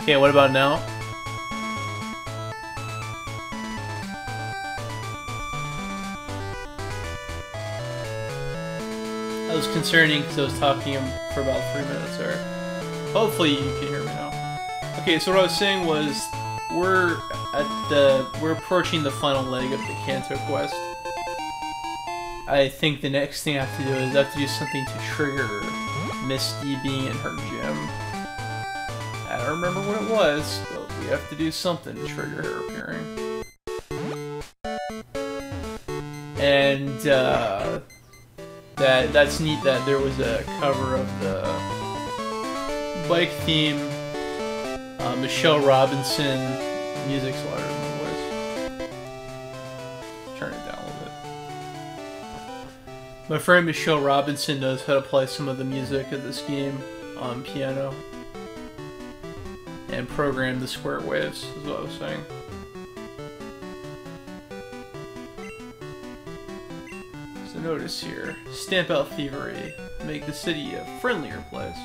Okay, what about now? That was concerning because I was talking for about 3 minutes there. Hopefully you can hear me now. Okay, so what I was saying was we're approaching the final leg of the Kanto quest. I think the next thing I have to do is I have to do something to trigger Misty being in her gym. I don't remember what it was, but we have to do something to trigger her appearing. And that's neat that there was a cover of the bike theme. Michelle Robinson, music's louder than my voice. Turn it down a little bit. My friend Michelle Robinson knows how to play some of the music of this game on piano. And program the square waves, is what I was saying. So notice here. Stamp out thievery. Make the city a friendlier place.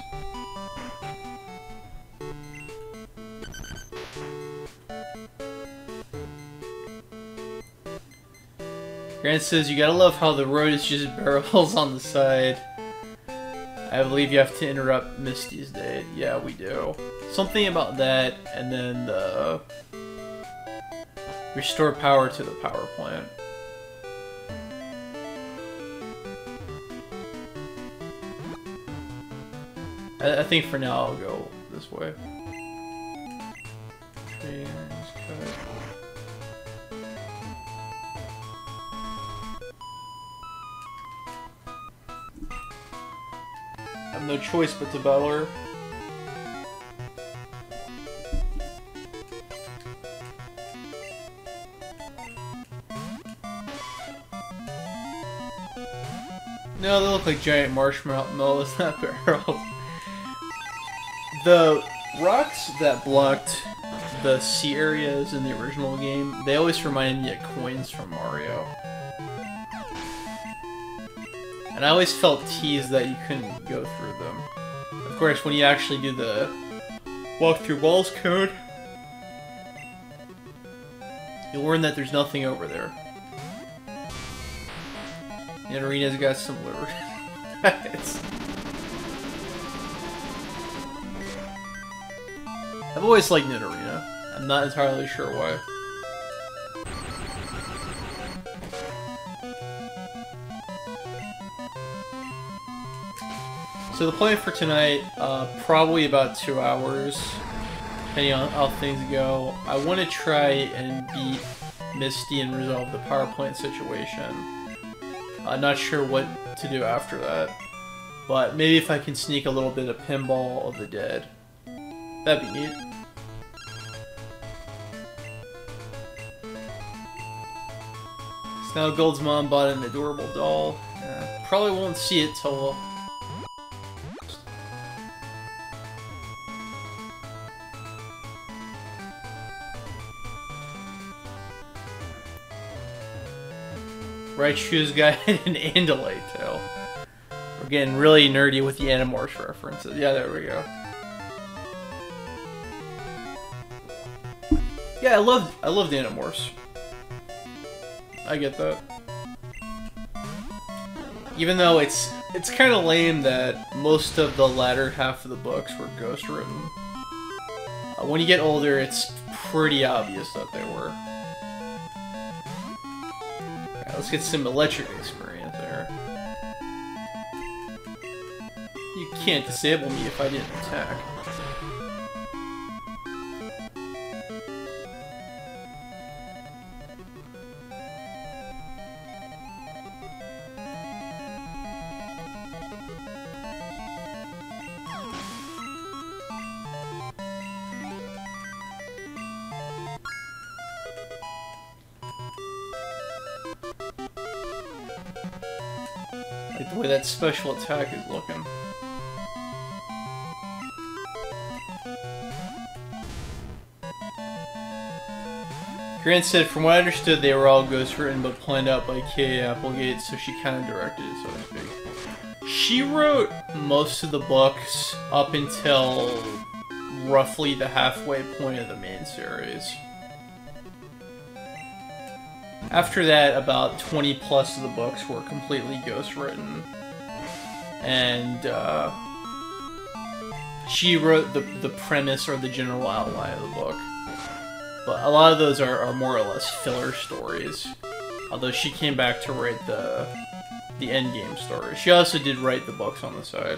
Grant says, you gotta love how the road is just barrels on the side. I believe you have to interrupt Misty's date. Yeah, we do. Something about that, and then the restore power to the power plant. I think for now I'll go this way. Tree irons cut. I have no choice but to battle her. No, they look like giant marshmallows, not barrels. The rocks that blocked the sea areas in the original game, they always reminded me of coins from Mario. And I always felt teased that you couldn't go through them. Of course, when you actually do the walk through walls code, you'll learn that there's nothing over there. And Arena's got some liver. I've always liked Nidorina. I'm not entirely sure why. So the plan for tonight, probably about 2 hours, depending on how things go. I want to try and beat Misty and resolve the power plant situation. I'm not sure what to do after that, but maybe if I can sneak a little bit of Pinball of the Dead, that'd be neat. So now Gold's mom bought an adorable doll. Probably won't see it till... Right Shoes Guy and Andalite Tail. We're getting really nerdy with the Animorphs references. Yeah, there we go. Yeah, I love the Animorphs. I get that. Even though it's kind of lame that most of the latter half of the books were ghost written. When you get older, it's pretty obvious that they were. Yeah, let's get some electric experience there. You can't disable me if I didn't attack. The way that special attack is looking. Grant said, from what I understood, they were all ghost written but planned out by K.A. Applegate, so she kind of directed it, so to speak. She wrote most of the books up until roughly the halfway point of the main series. After that, about 20 plus of the books were completely ghost written. And she wrote the premise or the general outline of the book. But a lot of those are more or less filler stories. Although she came back to write the endgame story. She also did write the books on the side.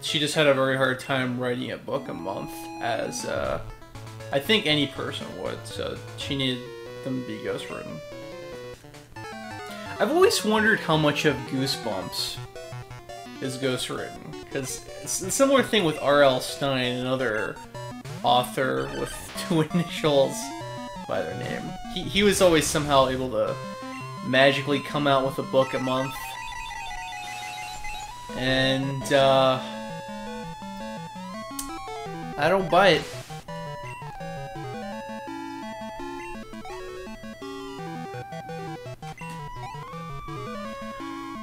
She just had a very hard time writing a book a month, as I think any person would. So she needed them to be ghost written. I've always wondered how much of Goosebumps is ghost written, because it's a similar thing with R.L. Stine, another author with 2 initials by their name. He was always somehow able to magically come out with a book a month, and I don't buy it.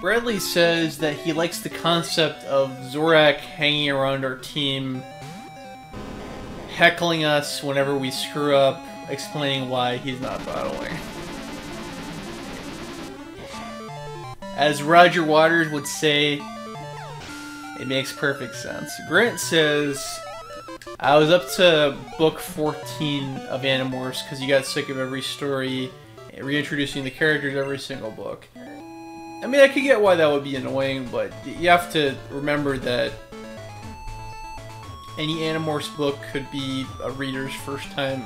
Bradley says that he likes the concept of Zorak hanging around our team, heckling us whenever we screw up, explaining why he's not battling. As Roger Waters would say, it makes perfect sense. Grant says, I was up to book 14 of Animorphs because you got sick of every story, reintroducing the characters every single book. I mean, I could get why that would be annoying, but you have to remember that any Animorphs book could be a reader's first time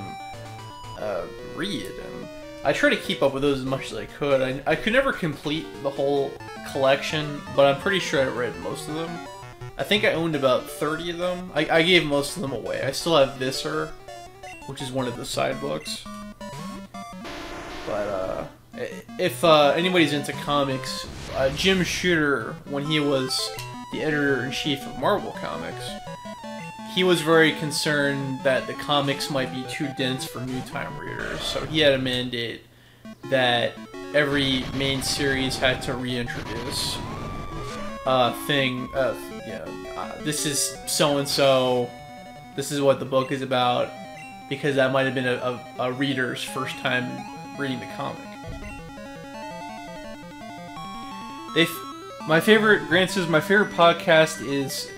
read. And I try to keep up with those as much as I could. I could never complete the whole collection, but I'm pretty sure I read most of them. I think I owned about 30 of them. I gave most of them away. I still have Visser, which is one of the side books. But, if anybody's into comics, Jim Shooter, when he was the editor-in-chief of Marvel Comics, he was very concerned that the comics might be too dense for new-time readers, so he had a mandate that every main series had to reintroduce a thing of, this is so-and-so, this is what the book is about, because that might have been a reader's first time reading the comic. Grant says, my favorite podcast is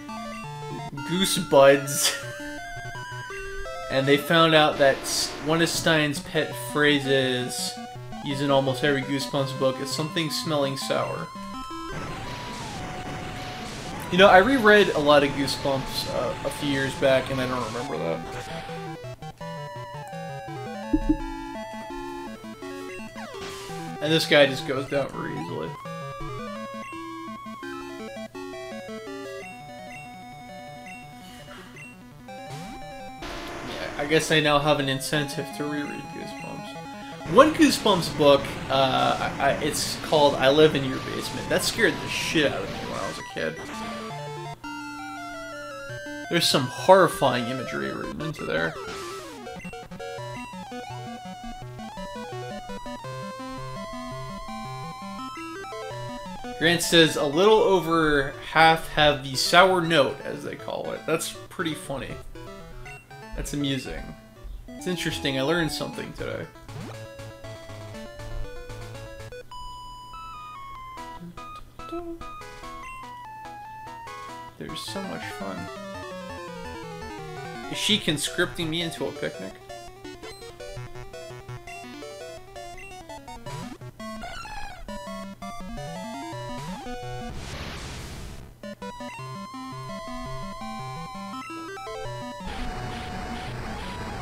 Goose Buds, and they found out that one of Stein's pet phrases used in almost every Goosebumps book is something smelling sour. You know, I reread a lot of Goosebumps a few years back, and I don't remember that. And this guy just goes down very easily. I guess I now have an incentive to reread Goosebumps. One Goosebumps book, it's called I Live in Your Basement. That scared the shit out of me when I was a kid. There's some horrifying imagery written into there. Grant says, a little over half have the sour note, as they call it. That's pretty funny. That's amusing. It's interesting, I learned something today. There's so much fun. Is she conscripting me into a picnic?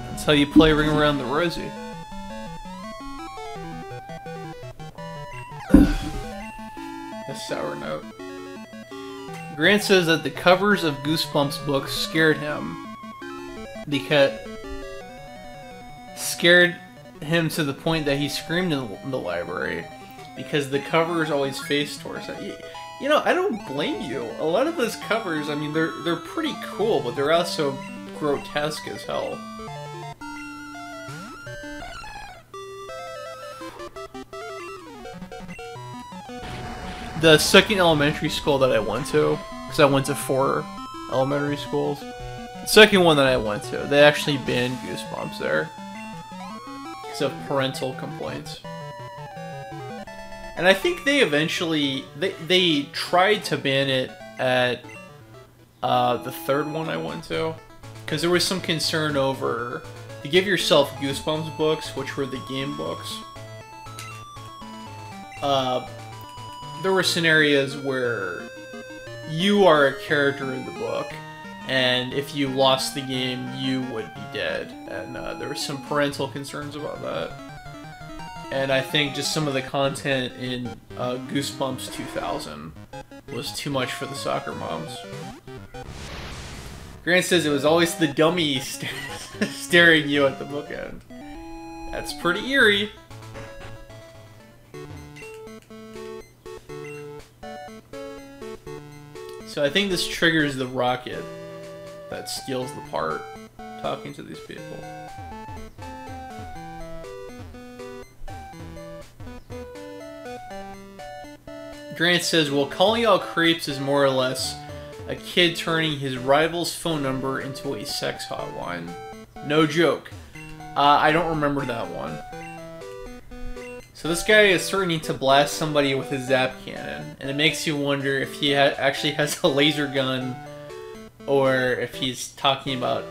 That's how you play Ring Around the Rosie. A sour note. Grant says that the covers of Goosebumps books scared him to the point that he screamed in the library because the covers always face towards it. You know, I don't blame you. A lot of those covers, I mean, they're pretty cool, but they're also grotesque as hell. The second elementary school that I went to, because I went to 4 elementary schools, the second one that I went to, they actually banned Goosebumps there because of parental complaints. And I think they eventually, they tried to ban it at the third one I went to, because there was some concern over, to give yourself Goosebumps books, which were the game books, there were scenarios where you are a character in the book, and if you lost the game, you would be dead. And there were some parental concerns about that. And I think just some of the content in Goosebumps 2000 was too much for the soccer moms. Grant says it was always the dummy staring you at the bookend. That's pretty eerie. So I think this triggers the rocket that steals the part, talking to these people. Grant says, well, calling out crepes is more or less a kid turning his rival's phone number into a sex hotline. No joke. I don't remember that one. So this guy is threatening to blast somebody with his zap cannon, and it makes you wonder if he actually has a laser gun, or if he's talking about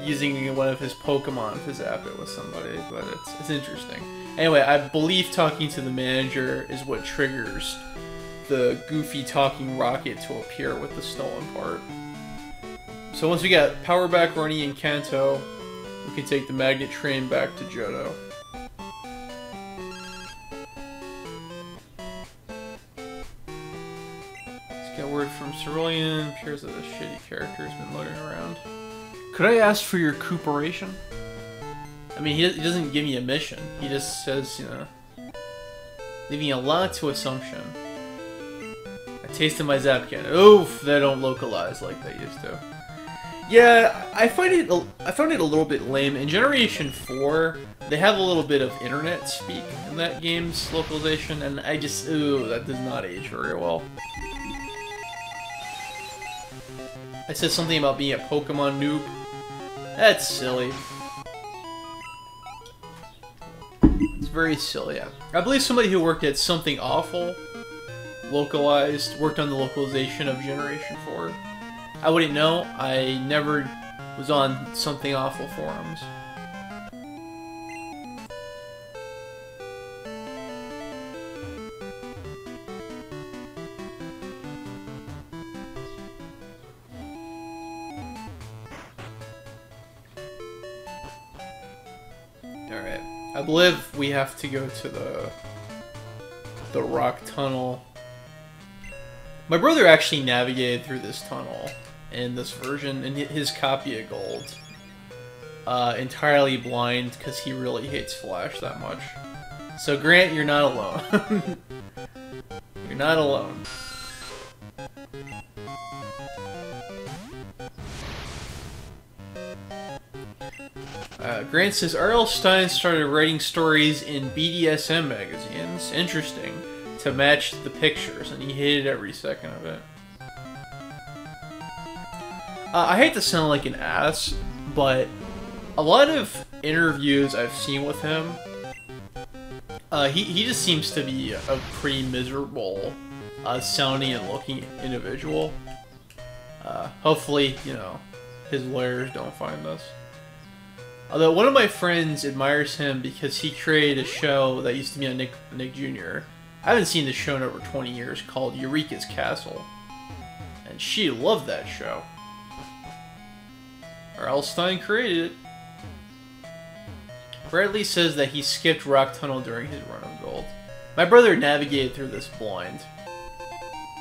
using one of his Pokemon to zap it with somebody, but it's interesting. Anyway, I believe talking to the manager is what triggers the goofy talking rocket to appear with the stolen part. So once we got power back Ronnie and Kanto, we can take the magnet train back to Johto. Let's get word from Cerulean. Appears that a shitty character has been loading around. Could I ask for your cooperation? I mean, he doesn't give me a mission. He just says, you know, leaving a lot to assumption. I tasted my zap cannon. Oof, they don't localize like they used to. Yeah, I found it a little bit lame. In Generation 4, they have a little bit of internet speak in that game's localization, and I just, ooh, that does not age very well. I said something about being a Pokemon noob. That's silly. It's very silly. I believe somebody who worked at Something Awful localized, worked on the localization of Generation 4. I wouldn't know. I never was on Something Awful forums. Alright. I believe we have to go to the rock tunnel. My brother actually navigated through this tunnel in this version, in his copy of Gold. Entirely blind, because he really hates Flash that much. So Grant, you're not alone. You're not alone. Grant says, R.L. Stine started writing stories in BDSM magazines. Interesting. To match the pictures, and he hated every second of it. I hate to sound like an ass, but a lot of interviews I've seen with him, he just seems to be a pretty miserable sounding and looking individual. Hopefully, you know, his lawyers don't find this. Although one of my friends admires him because he created a show that used to be on Nick Jr. I haven't seen this show in over 20 years, called Eureka's Castle. And she loved that show. R.L. Stine created it. Bradley says that he skipped Rock Tunnel during his run of Gold. My brother navigated through this blind.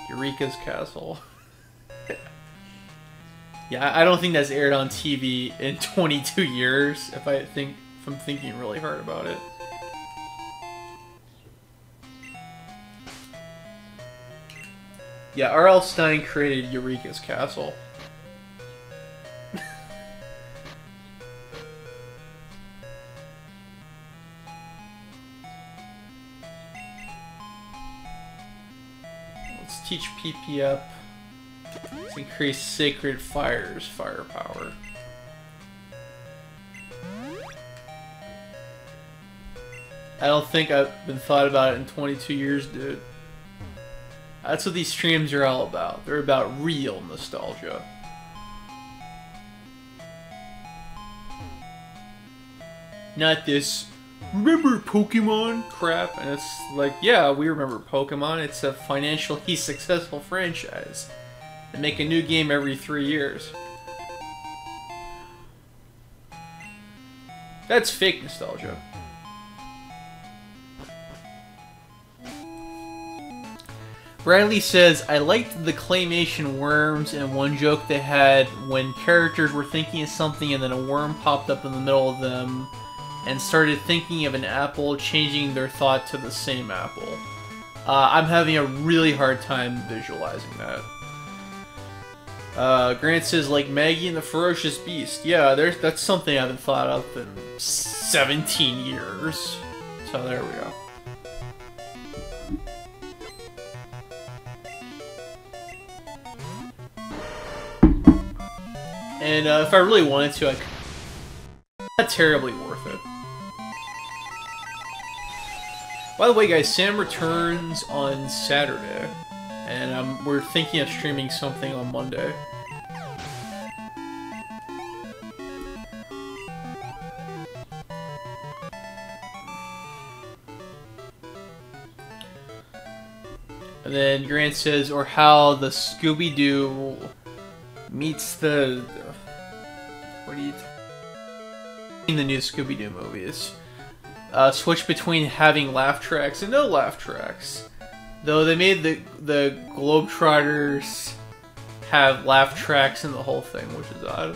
Eureka's Castle. Yeah, I don't think that's aired on TV in 22 years, if I'm thinking really hard about it. Yeah, R.L. Stine created Eureka's Castle. Let's teach PP up. Let's increase Sacred Fire's firepower. I don't think I've been thought about it in 22 years, dude. That's what these streams are all about. They're about real nostalgia. Not this, remember Pokemon crap? And it's like, yeah, we remember Pokemon. It's a financially successful franchise. They make a new game every 3 years. That's fake nostalgia. Bradley says, I liked the claymation worms and one joke they had when characters were thinking of something and then a worm popped up in the middle of them and started thinking of an apple, changing their thought to the same apple. I'm having a really hard time visualizing that. Grant says, like Maggie and the Ferocious Beast. Yeah, that's something I haven't thought of in 17 years. So there we go. And if I really wanted to, I could. Not terribly worth it. By the way, guys, Sam returns on Saturday, and we're thinking of streaming something on Monday. And then Grant says, or how the Scooby-Doo meets the... What do you... In the new Scooby-Doo movies. Switch between having laugh tracks and no laugh tracks. Though they made the Globetrotters have laugh tracks in the whole thing, which is odd.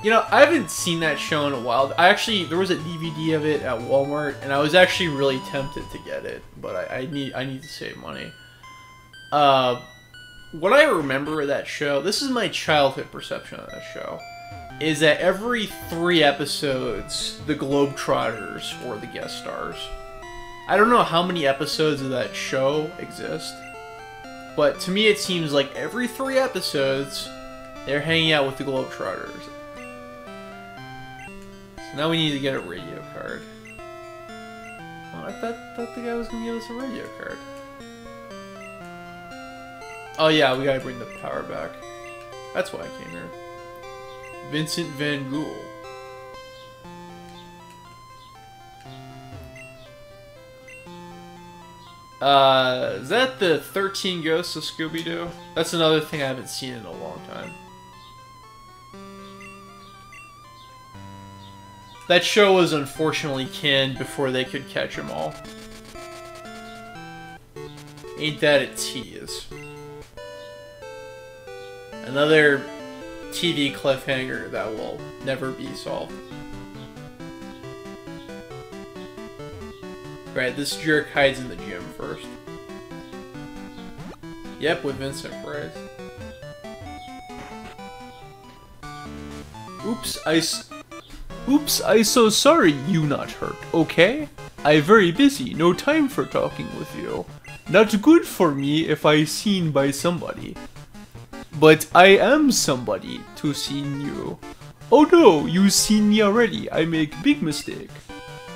You know, I haven't seen that show in a while. There was a DVD of it at Walmart, and I was actually really tempted to get it, but I need to save money. What I remember of that show, this is my childhood perception of that show, is that every 3 episodes, the Globetrotters were the guest stars. I don't know how many episodes of that show exist, but to me it seems like every 3 episodes, they're hanging out with the Globetrotters. So now we need to get a radio card. Oh, I thought the guy was going to give us a radio card. Oh yeah, we gotta bring the power back. That's why I came here. Vincent Van Gogh. Is that the 13 Ghosts of Scooby-Doo? That's another thing I haven't seen in a long time. That show was unfortunately canned before they could catch them all. Ain't that a tease? Another TV cliffhanger that will never be solved. Right, this jerk hides in the gym first. Yep, with Vincent Price. Oops, I so sorry you not hurt, okay? I very busy, no time for talking with you. Not good for me if I seen by somebody. But I am somebody to seen you. Oh no, you seen me already, I make big mistake.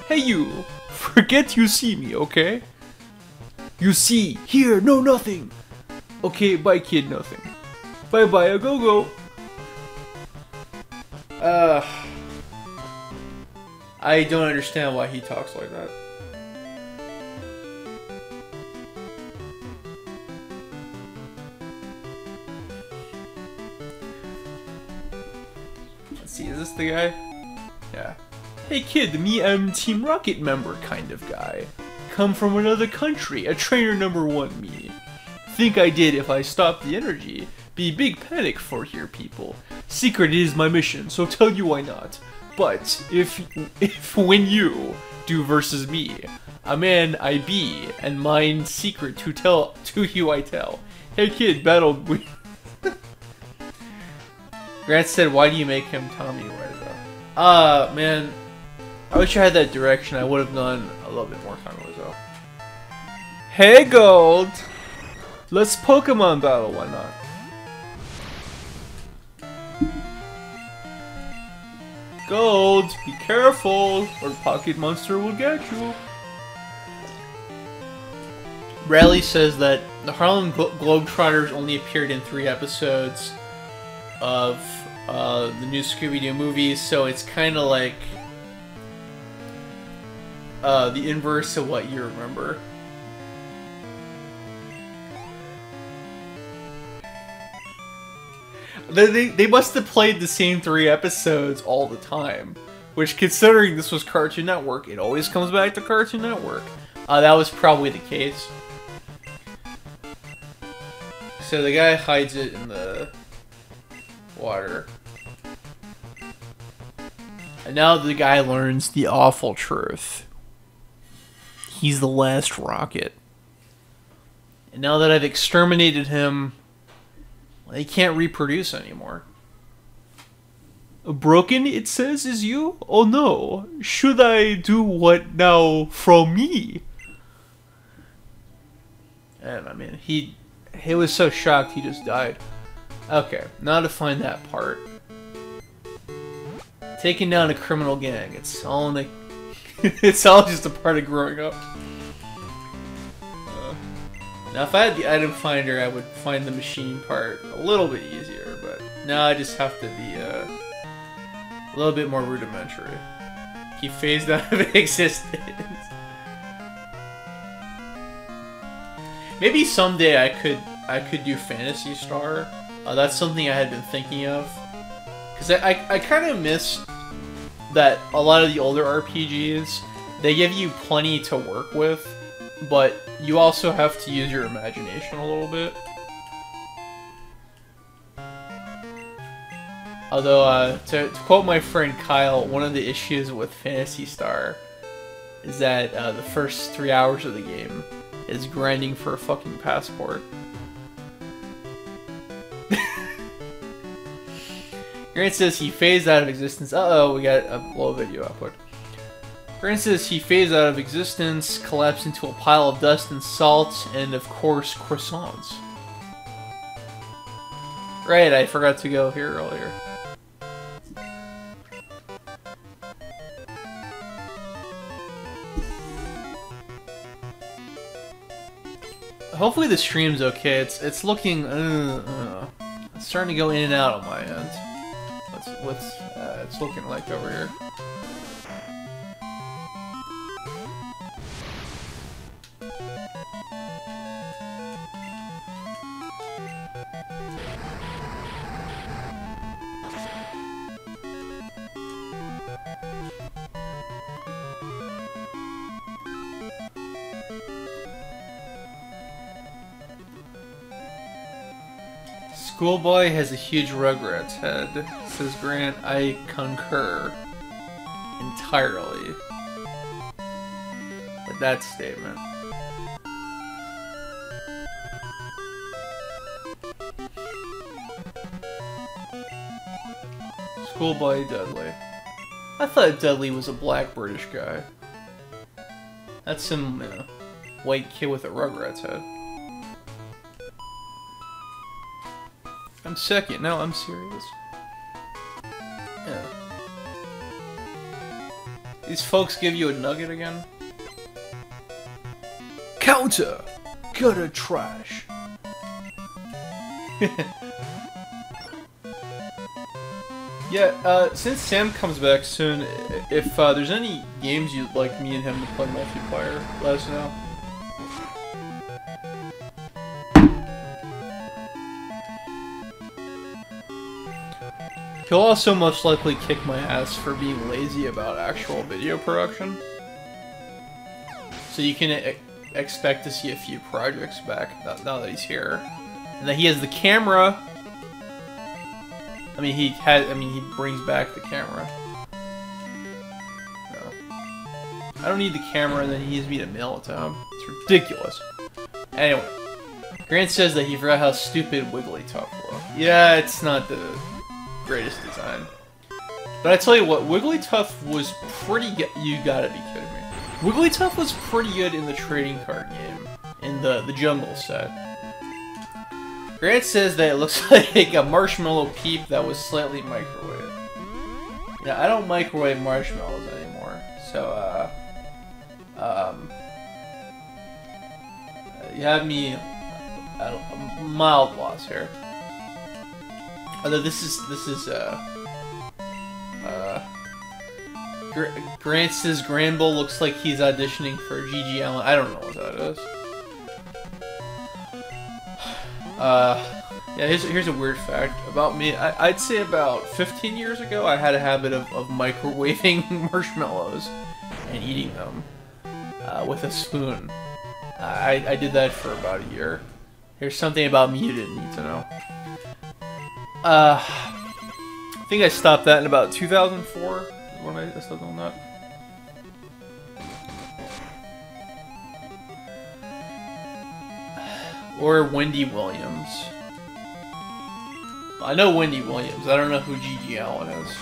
Hey you, forget you see me, okay? You see, here, no nothing. Okay, bye kid, nothing. Bye bye, a go-go. I don't understand why he talks like that. Let's see, is this the guy? Yeah. Hey kid, me am Team Rocket member kind of guy. Come from another country, a trainer #1 me. Think I did if I stopped the energy. Be big panic for here people. Secret is my mission, so tell you why not. But if when you do versus me, a man I be, and mine secret to tell to you I tell. Hey kid, battle. Grant said, why do you make him Tommy right though? Man, I wish I had that direction. I would have gone a little bit more time ago. Hey Gold, let's Pokemon battle. Why not? Gold, be careful, or the Pocket Monster will get you. Bradley says that the Harlem Globetrotters only appeared in 3 episodes of the new Scooby-Doo movies, so it's kind of like the inverse of what you remember. They must have played the same 3 episodes all the time. Which, considering this was Cartoon Network, it always comes back to Cartoon Network. That was probably the case. So the guy hides it in the water. And now the guy learns the awful truth. He's the last Rocket. And now that I've exterminated him, they can't reproduce anymore. Broken, it says, is you? Oh no. Should I do what now from me? And I mean, he was so shocked he just died. Okay, now to find that part. taking down a criminal gang. It's all in the it's all just a part of growing up. Now, if I had the item finder, I would find the machine part a little bit easier, but now I just have to be a little bit more rudimentary. He phased out of existence. Maybe someday I could do Phantasy Star. That's something I had been thinking of, because I kind of miss that a lot of the older RPGs, they give you plenty to work with, but you also have to use your imagination a little bit. Although, to quote my friend Kyle, one of the issues with Phantasy Star is that the first 3 hours of the game is grinding for a fucking passport. Grant says he phased out of existence. Uh-oh, we got a low video output. Grant says he phased out of existence, collapsed into a pile of dust and salt, and of course, croissants. Right, I forgot to go here earlier. Hopefully the stream's okay. It's looking it's starting to go in and out on my end. What's it's looking like over here? Schoolboy has a huge Rugrats head, says Grant. I concur entirely with that statement. Schoolboy Dudley. I thought Dudley was a black British guy. That's some white kid with a Rugrats head. I'm second. No, I'm serious. Yeah. These folks give you a nugget again? Counter! Gutter trash! Yeah, since Sam comes back soon, if there's any games you'd like me and him to play multiplayer, let us know. He'll also most likely kick my ass for being lazy about actual video production. So you can expect to see a few projects back now that he's here. And that he has the camera. I mean, he brings back the camera. No. I don't need the camera, and then he needs me to mail it to him. It's ridiculous. Anyway. Grant says that he forgot how stupid Wigglytuff was. Yeah, it's not the greatest design. But I tell you what, Wigglytuff was pretty good. You gotta be kidding me. Wigglytuff was pretty good in the trading card game, in the jungle set. Grant says that it looks like a marshmallow peep that was slightly microwaved. Yeah, I don't microwave marshmallows anymore, so you have me at a mild loss here. Although this is Grant says Granbull looks like he's auditioning for G.G. Allen. I don't know what that is. Yeah, here's a weird fact about me. I'd say about 15 years ago, I had a habit of microwaving marshmallows and eating them with a spoon. I did that for about a year. Here's something about me you didn't need to know. I think I stopped that in about 2004 is when I stopped doing that. Or Wendy Williams. I know Wendy Williams. I don't know who G.G. Allen is.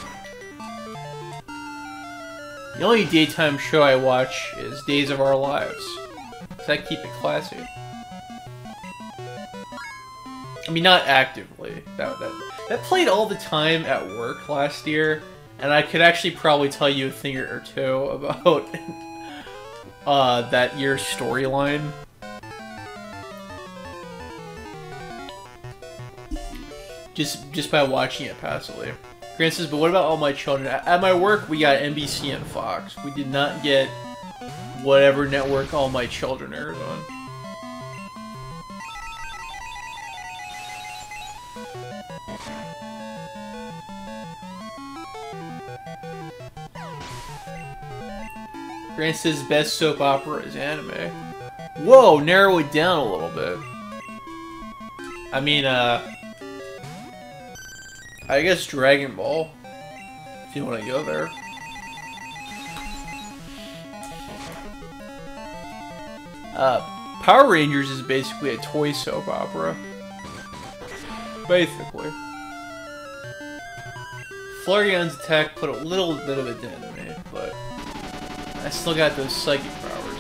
The only daytime show I watch is Days of Our Lives. Because I keep it classy. I mean, not actively. That played all the time at work last year, And I could actually probably tell you a thing or two about that year's storyline. Just by watching it passively. Grant says, but what about All My Children? At my work, we got NBC and Fox. We did not get whatever network All My Children airs on. Grant says best soap opera is anime. Whoa, narrow it down a little bit. I mean, I guess Dragon Ball, if you want to go there. Power Rangers is basically a toy soap opera. Basically. Flareon's attack put a little bit of a dent in me, but I still got those psychic powers.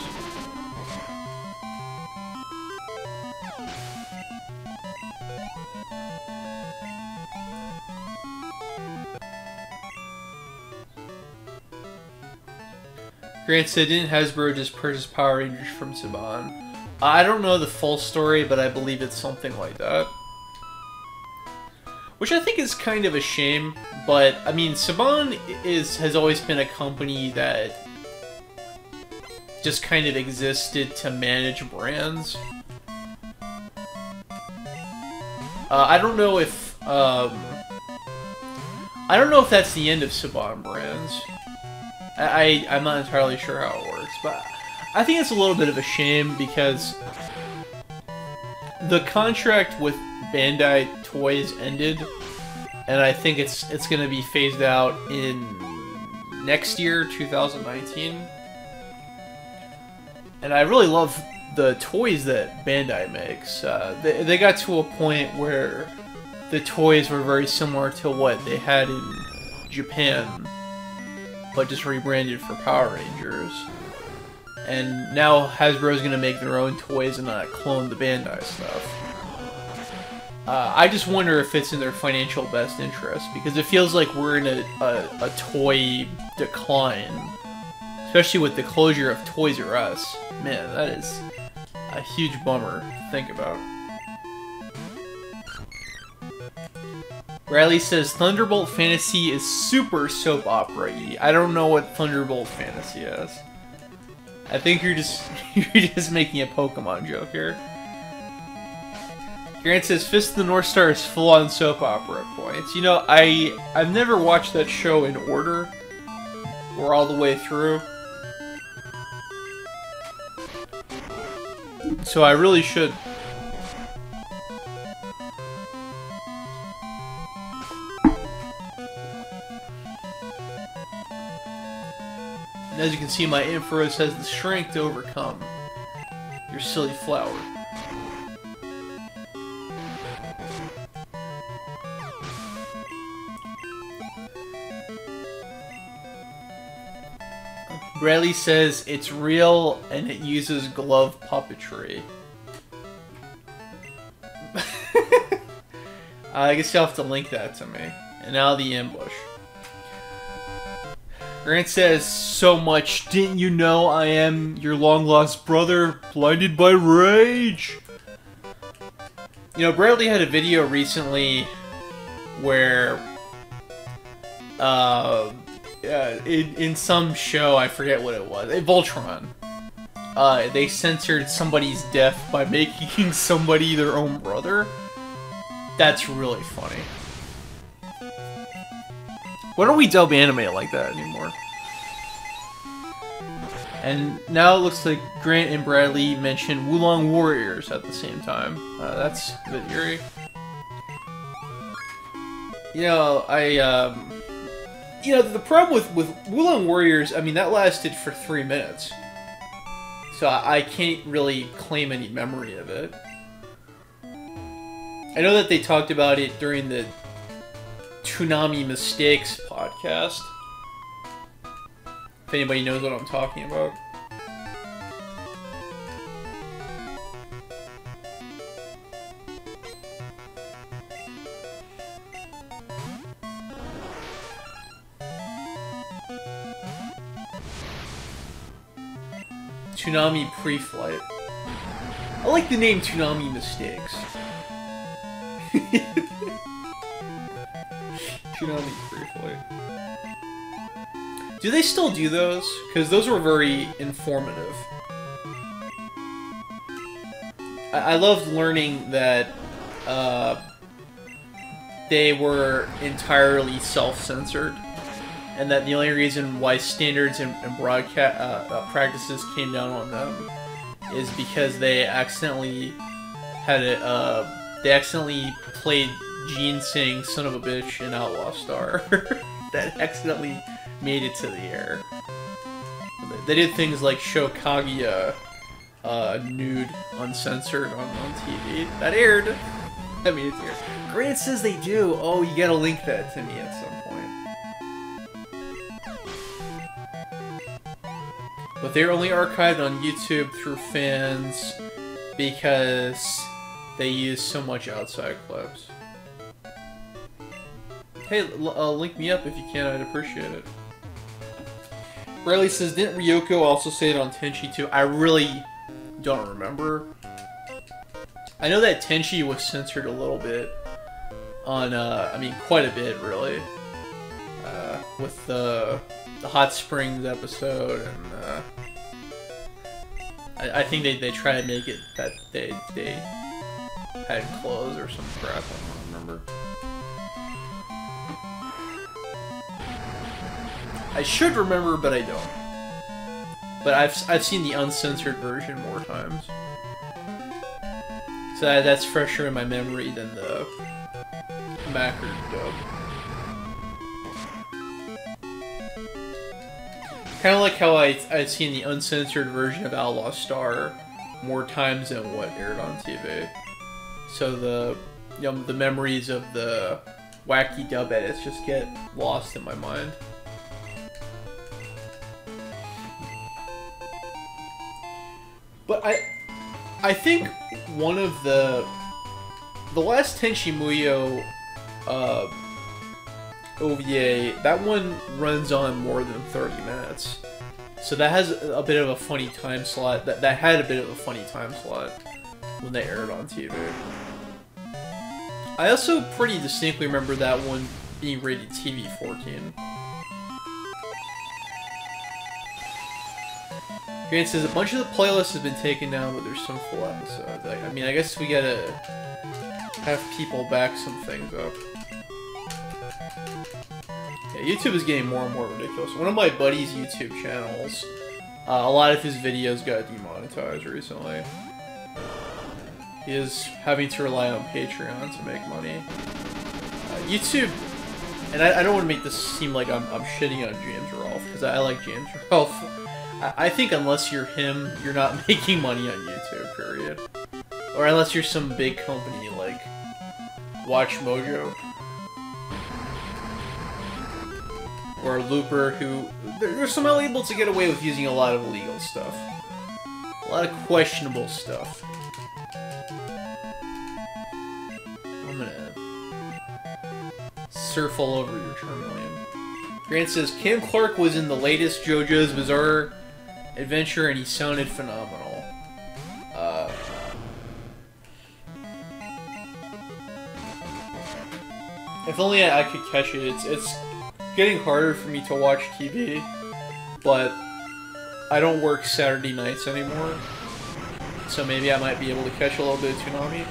Grant said, didn't Hasbro just purchase Power Rangers from Saban? I don't know the full story, but I believe it's something like that. Which I think is kind of a shame, but, I mean, Saban has always been a company that just kind of existed to manage brands. I don't know if that's the end of Saban brands. I'm not entirely sure how it works, but I think it's a little bit of a shame because the contract with Bandai Toys ended, and I think it's going to be phased out in next year, 2019. And I really love the toys that Bandai makes. They got to a point where the toys were very similar to what they had in Japan, but just rebranded for Power Rangers. And now Hasbro's gonna make their own toys and not clone the Bandai stuff. I just wonder if it's in their financial best interest, because it feels like we're in a toy decline. Especially with the closure of Toys R Us. Man, that is a huge bummer to think about. Riley says, Thunderbolt Fantasy is super soap opera-y. I don't know what Thunderbolt Fantasy is. I think you're just making a Pokemon joke here. Grant says, Fist of the North Star is full-on soap opera at points. You know, I've never watched that show in order, or all the way through. So I really should. And as you can see, my Ampharos has the strength to overcome your silly flower. Bradley says it's real and it uses glove puppetry. I guess you'll have to link that to me. And now the ambush. Grant says, so much, didn't you know I am your long-lost brother, blinded by rage? You know, Bradley had a video recently where, in some show, I forget what it was, Voltron, they censored somebody's death by making somebody their own brother. That's really funny. Why don't we dub anime like that anymore? And now it looks like Grant and Bradley mentioned Wulong Warriors at the same time. That's a bit eerie. You know, you know, the problem with Wulong Warriors, I mean, that lasted for 3 minutes. So I can't really claim any memory of it. I know that they talked about it during the Toonami Mistakes podcast. If anybody knows what I'm talking about. Toonami pre-flight. I like the name Toonami Mistakes. Toonami pre-flight. Do they still do those? Because those were very informative. I loved learning that they were entirely self-censored, and that the only reason why standards and broadcast practices came down on them is because they accidentally had they accidentally played Gene saying "son of a bitch" in Outlaw Star. That accidentally made it to the air. They did things like show Kaguya nude, uncensored on TV. That aired. I mean, it's aired. Grant says they do. Oh, you gotta link that to me at some point. But they're only archived on YouTube through fans because they use so much outside clips. Hey, link me up if you can. I'd appreciate it. Riley says, didn't Ryoko also say it on Tenchi too? I really don't remember. I know that Tenchi was censored a little bit on, I mean, quite a bit, really. With the Hot Springs episode, and I think they try to make it that they had clothes or some crap. I don't remember. I should remember, but I don't. But I've seen the uncensored version more times, so that's fresher in my memory than the Macker dub. Kind of like how I've seen the uncensored version of Outlaw Star more times than what aired on TV. So the memories of the wacky dub edits just get lost in my mind. But I think one of the last Tenchi Muyo OVA, that one runs on more than 30 minutes. So that has a bit of a funny time slot. That had a bit of a funny time slot when they aired on TV. I also pretty distinctly remember that one being rated TV-14. Grant says, a bunch of the playlists have been taken down, but there's some full episodes. I mean, I guess we gotta have people back some things up. Yeah, YouTube is getting more and more ridiculous. One of my buddy's YouTube channels, a lot of his videos got demonetized recently. He is having to rely on Patreon to make money. YouTube, and I don't want to make this seem like I'm shitting on James Rolfe, because I like James Rolfe. I think unless you're him, you're not making money on YouTube, period. Or unless you're some big company like Watch Mojo. Or Looper, who... They're somehow able to get away with using a lot of illegal stuff. A lot of questionable stuff. I'm gonna surf all over your Charmeleon. Grant says, Cam Clark was in the latest JoJo's Bizarre Adventure, and he sounded phenomenal. If only I could catch it. It's getting harder for me to watch TV, but I don't work Saturday nights anymore, so maybe I might be able to catch a little bit of Toonami.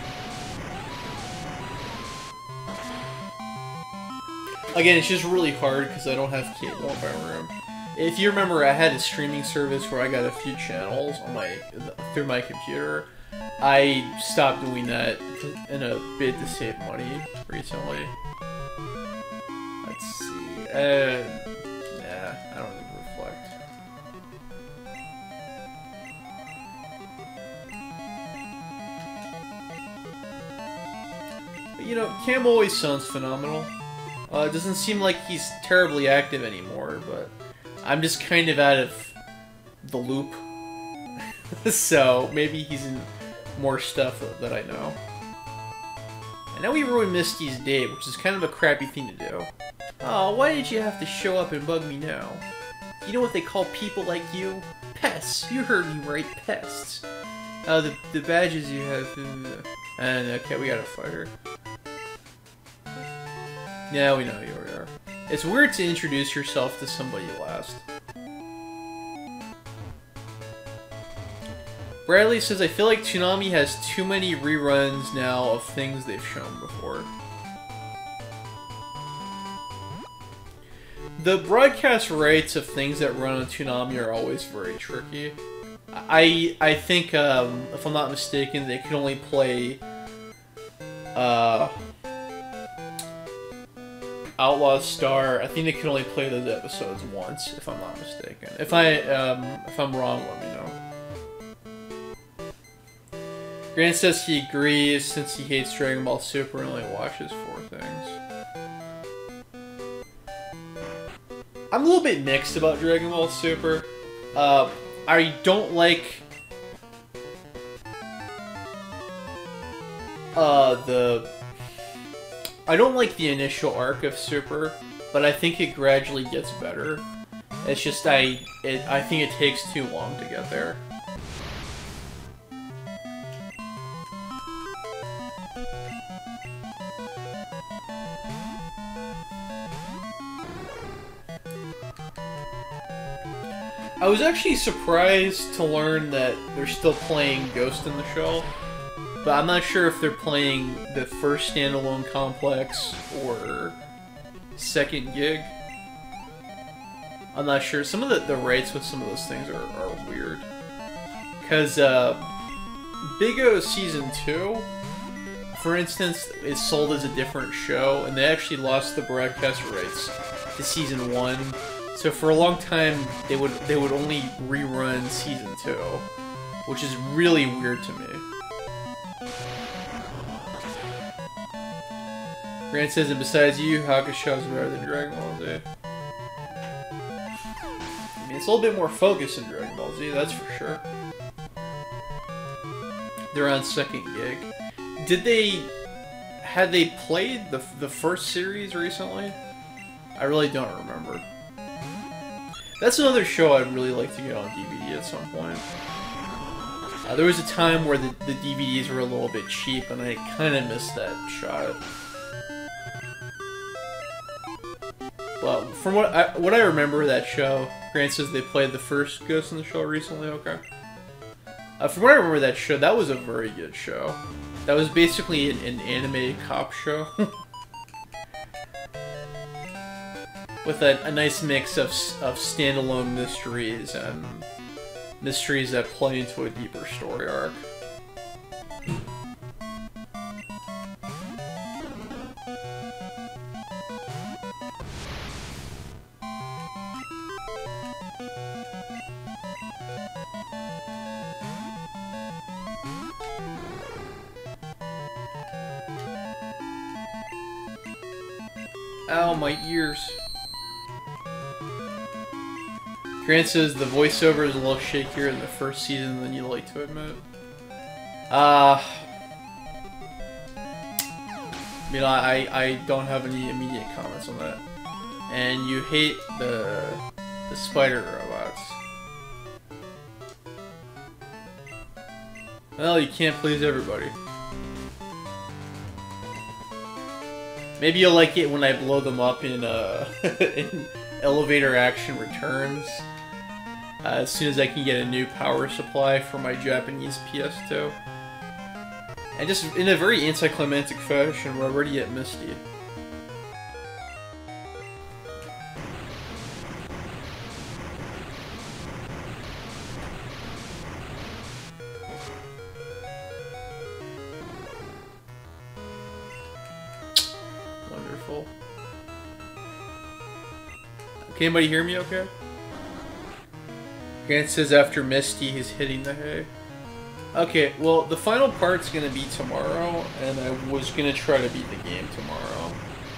Again, it's just really hard because I don't have cable in my room. If you remember, I had a streaming service where I got a few channels on through my computer. I stopped doing that in a bid to save money recently. Let's see. Nah, I don't need to reflect. But, you know, Cam always sounds phenomenal. It doesn't seem like he's terribly active anymore, but I'm just kind of out of the loop. So maybe he's in more stuff that I know. And now we ruined Misty's date, which is kind of a crappy thing to do. Oh, why did you have to show up and bug me now? You know what they call people like you? Pests. You heard me right, pests. The badges you have... and, okay, we gotta fight her. Yeah, we know who you are. It's weird to introduce yourself to somebody last. Bradley says, I feel like Toonami has too many reruns now of things they've shown before. The broadcast rights of things that run on Toonami are always very tricky. I think, if I'm not mistaken, they can only play Outlaw Star. I think they can only play those episodes once, if I'm not mistaken. If I'm wrong, let me know. Grant says he agrees since he hates Dragon Ball Super and only watches 4 things. I'm a little bit mixed about Dragon Ball Super. I don't like I don't like the initial arc of Super, but I think it gradually gets better. It's just I think it takes too long to get there. I was actually surprised to learn that they're still playing Ghost in the Shell, but I'm not sure if they're playing the first standalone complex or second gig. I'm not sure. Some of the rights with some of those things are weird. Because Big O Season 2, for instance, is sold as a different show, and they actually lost the broadcast rights to Season 1. So for a long time, they would only rerun Season 2, which is really weird to me. Grant says, and besides Yu Hakusho is better than Dragon Ball Z. I mean, it's a little bit more focused in Dragon Ball Z, that's for sure. They're on second gig. Had they played the first series recently? I really don't remember. That's another show I'd really like to get on DVD at some point. There was a time where the DVDs were a little bit cheap, and I kind of missed that shot. Well, from what I remember of that show, Grant says they played the first Ghost in the Shell recently, okay. From what I remember of that show, that was a very good show. That was basically an anime cop show. With a nice mix of standalone mysteries and mysteries that play into a deeper story arc. Ow, my ears. Grant says the voiceover is a little shakier in the first season than you like to admit. You know, I don't have any immediate comments on that. And you hate the spider robots. Well, you can't please everybody. Maybe you'll like it when I blow them up in in Elevator Action Returns. As soon as I can get a new power supply for my Japanese PS2. And just in a very anticlimactic fashion, we're already at Misty. Wonderful. Can anybody hear me okay? Grant says after Misty, he's hitting the hay. Okay, well, the final part's gonna be tomorrow, and I was gonna try to beat the game tomorrow.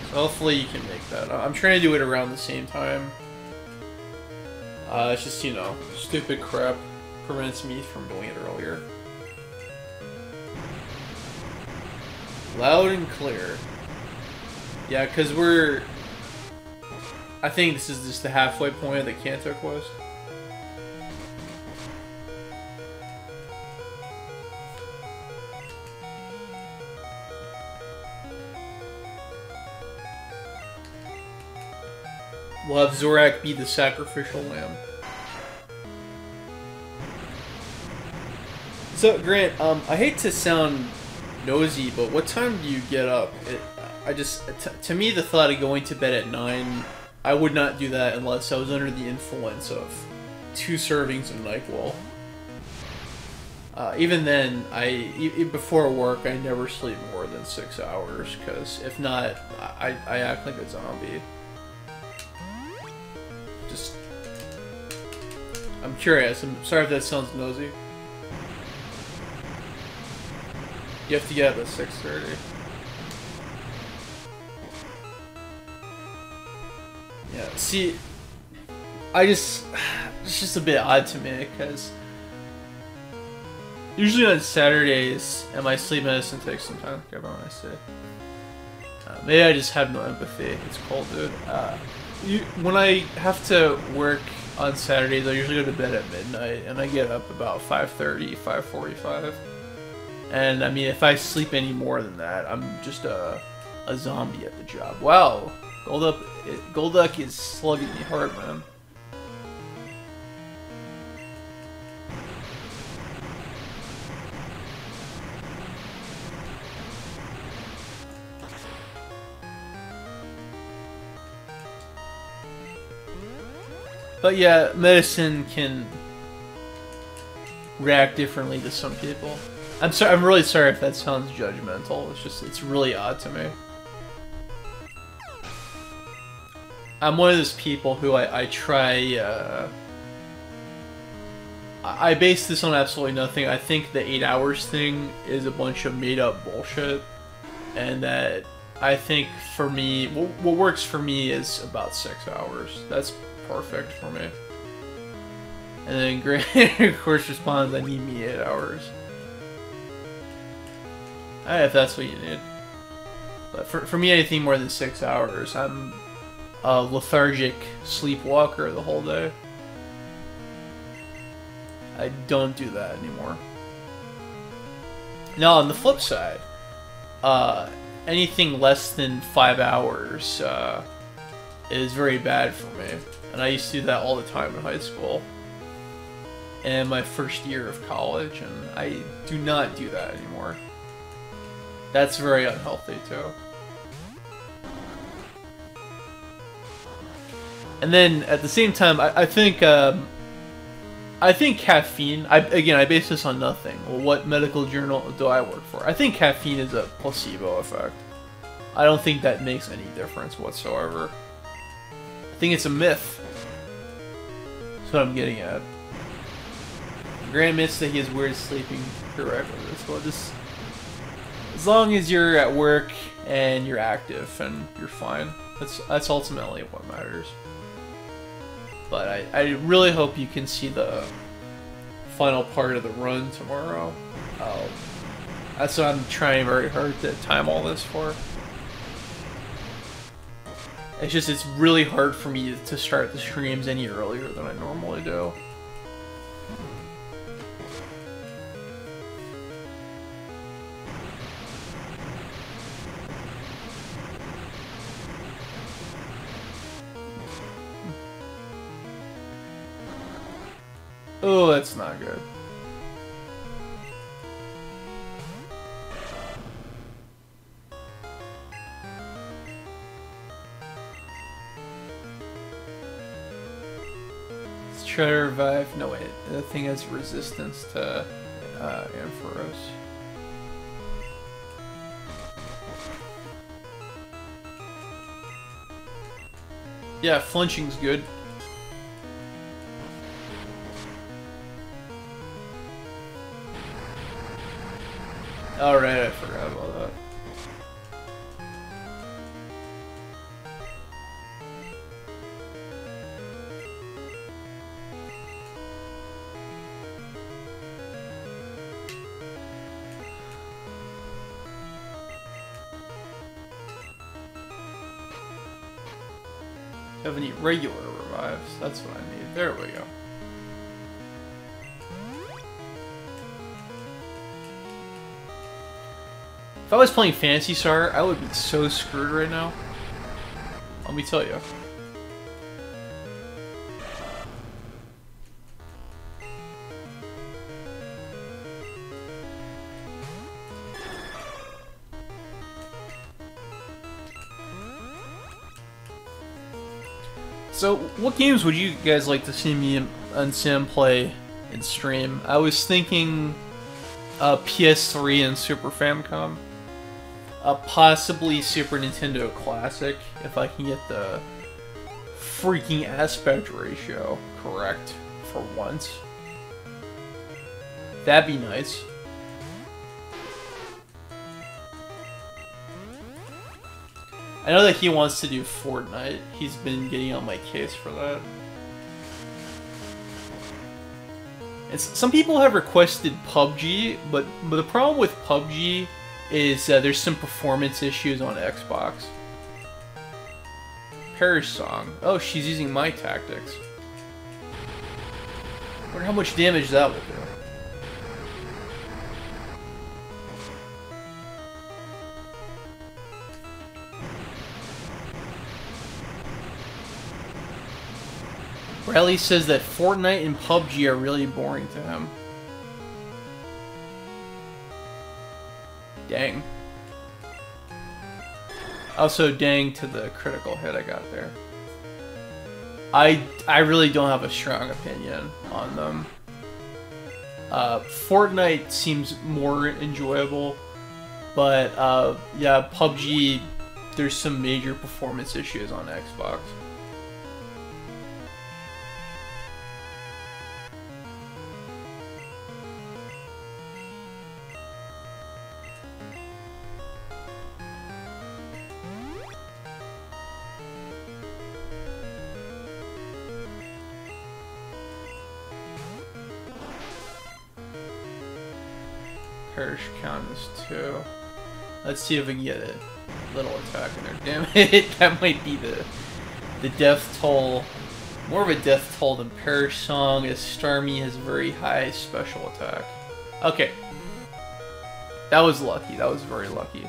So hopefully you can make that. I'm trying to do it around the same time. It's just, you know, stupid crap prevents me from doing it earlier. Loud and clear. Yeah, because we're... I think this is just the halfway point of the Kanto quest. We'll have Zorak be the sacrificial lamb. So, Grant, I hate to sound nosy, but what time do you get up? To me, the thought of going to bed at 9, I would not do that unless I was under the influence of 2 servings of NyQuil. Even then, before work, I never sleep more than 6 hours, because if not, I act like a zombie. I'm curious. I'm sorry if that sounds nosy. You have to get up at 6:30. Yeah, see, it's just a bit odd to me, because usually on Saturdays, and my sleep medicine takes some time to get on, I say. Maybe I just have no empathy. It's cold, dude. When I have to work on Saturdays, I usually go to bed at midnight, and I get up about 5:30, 5:45. And I mean, if I sleep any more than that, I'm just a zombie at the job. Wow, Golduck is slugging me hard, man. But yeah, medicine can react differently to some people. I'm sorry. I'm really sorry if that sounds judgmental. It's really odd to me. I'm one of those people who I try. I base this on absolutely nothing. I think the 8 hours thing is a bunch of made up bullshit, and that I think for me, what works for me is about 6 hours. That's perfect for me. And then Grant, of course, responds, I need me 8 hours. If that's what you need. But for me, anything more than 6 hours, I'm a lethargic sleepwalker the whole day. I don't do that anymore. Now, on the flip side, anything less than 5 hours is very bad for me. And I used to do that all the time in high school. And my first year of college, and I do not do that anymore. That's very unhealthy, too. And then, at the same time, I think caffeine, again, I base this on nothing. Well, what medical journal do I work for? I think caffeine is a placebo effect. I don't think that makes any difference whatsoever. I think it's a myth. That's what I'm getting at. Grant admits that he has weird sleeping prerequisites. Well, just as long as you're at work and you're active and you're fine. That's ultimately what matters. But I really hope you can see the final part of the run tomorrow. That's what I'm trying very hard to time all this for. It's really hard for me to start the streams any earlier than I normally do. Oh, that's not good. Let's try to revive. No, wait. The thing has resistance to Ampharos. Yeah, flinching's good. Alright, I forgot about that. have any regular revives? That's what I need. There we go. If I was playing Phantasy Star, I would be so screwed right now. Let me tell you. So, what games would you guys like to see me and Sam play in stream? I was thinking PS3 and Super Famicom. Possibly Super Nintendo Classic, if I can get the freaking aspect ratio correct for once. That'd be nice. I know that he wants to do Fortnite. He's been getting on my case for that. Some people have requested PUBG, but the problem with PUBG is there's some performance issues on Xbox. Perish Song. Oh, she's using my tactics. Wonder how much damage that will do. Riley says that Fortnite and PUBG are really boring to him. Dang. Also, dang to the critical hit I got there. I really don't have a strong opinion on them. Fortnite seems more enjoyable, but yeah, PUBG, there's some major performance issues on Xbox. Perish count is 2. Let's see if we can get a little attack in there. Damn it, that might be the death toll. More of a death toll than Perish Song, as Starmie has very high special attack. Okay. That was lucky. That was very lucky.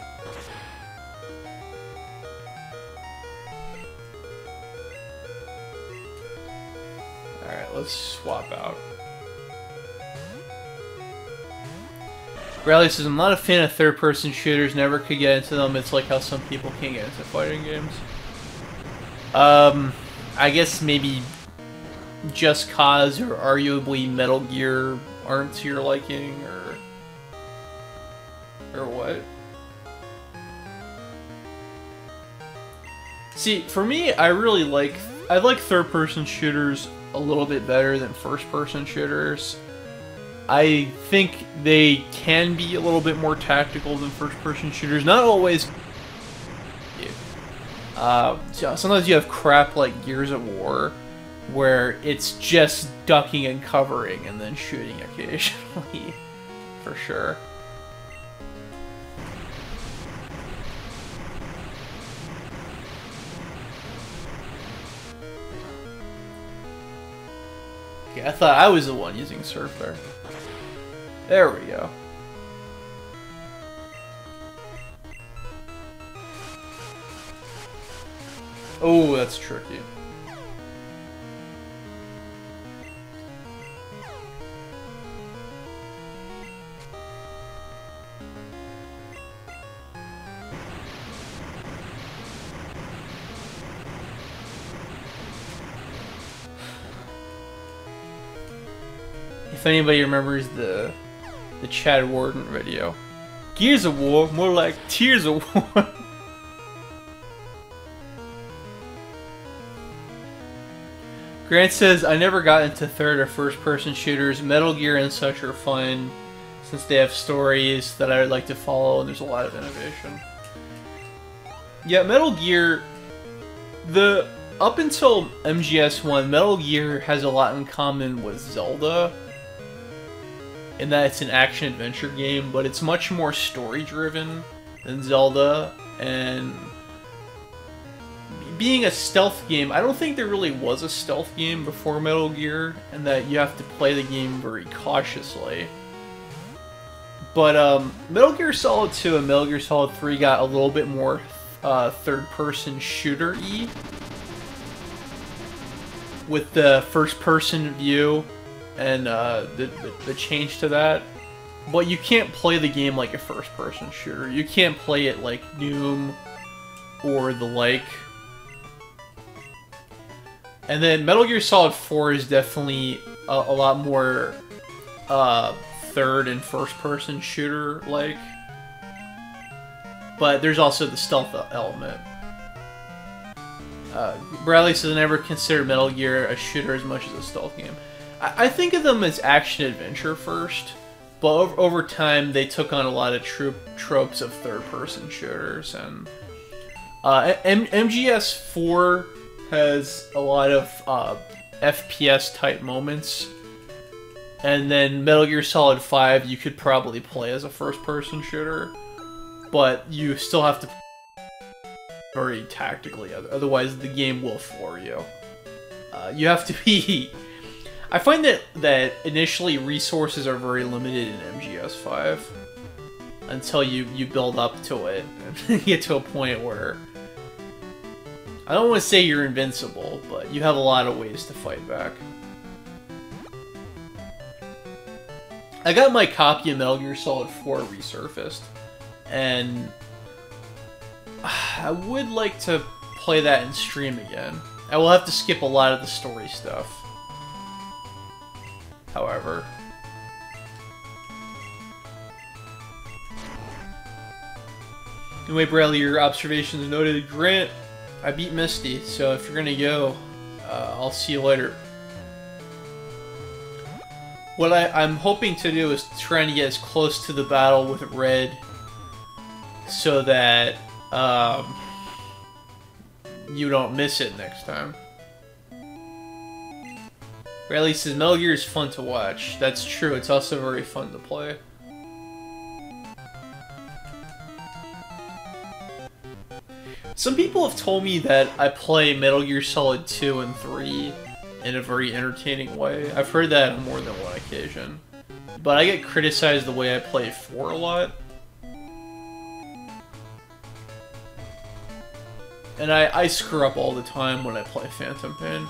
Alright, let's swap out. Riley says, I'm not a fan of third-person shooters, never could get into them. It's like how some people can't get into fighting games. I guess maybe Just Cause or arguably Metal Gear aren't to your liking, or what? See, for me, I like third-person shooters a little bit better than first-person shooters. I think they can be a little bit more tactical than first-person shooters. Not always. Sometimes you have crap like Gears of War, where it's just ducking and covering and then shooting occasionally, for sure. Okay, I thought I was the one using Surf there. There we go. Oh, that's tricky. If anybody remembers the Chad Warden video. Gears of War, more like Tears of War. Grant says, I never got into third or first person shooters. Metal Gear and such are fun since they have stories that I would like to follow and there's a lot of innovation. Yeah, Metal Gear, up until MGS1, Metal Gear has a lot in common with Zelda, in that it's an action-adventure game, but it's much more story-driven than Zelda, and being a stealth game, I don't think there really was a stealth game before Metal Gear, and that you have to play the game very cautiously. But Metal Gear Solid 2 and Metal Gear Solid 3 got a little bit more third-person shooter-y, with the first-person view and the change to that. But you can't play the game like a first-person shooter. You can't play it like Doom or the like. And then Metal Gear Solid 4 is definitely a lot more third and first-person shooter-like. But there's also the stealth element. Bradley says, I never considered Metal Gear a shooter as much as a stealth game. I think of them as action-adventure first, but over time they took on a lot of tropes of third-person shooters. And MGS4 has a lot of FPS-type moments. And then Metal Gear Solid 5 you could probably play as a first-person shooter, but you still have to very tactically, otherwise the game will floor you. You have to be... I find that initially resources are very limited in MGS5 until you build up to it and get to a point where... I don't want to say you're invincible, but you have a lot of ways to fight back. I got my copy of Metal Gear Solid 4 resurfaced, and I would like to play that in stream again. I will have to skip a lot of the story stuff, however. Anyway, Bradley, your observations noted. Grant, I beat Misty, so if you're gonna go, I'll see you later. What I'm hoping to do is trying to get as close to the battle with Red so that you don't miss it next time. Bradley says, Metal Gear is fun to watch. That's true, it's also very fun to play. Some people have told me that I play Metal Gear Solid 2 and 3 in a very entertaining way. I've heard that on more than one occasion. But I get criticized the way I play 4 a lot. And I screw up all the time when I play Phantom Pain.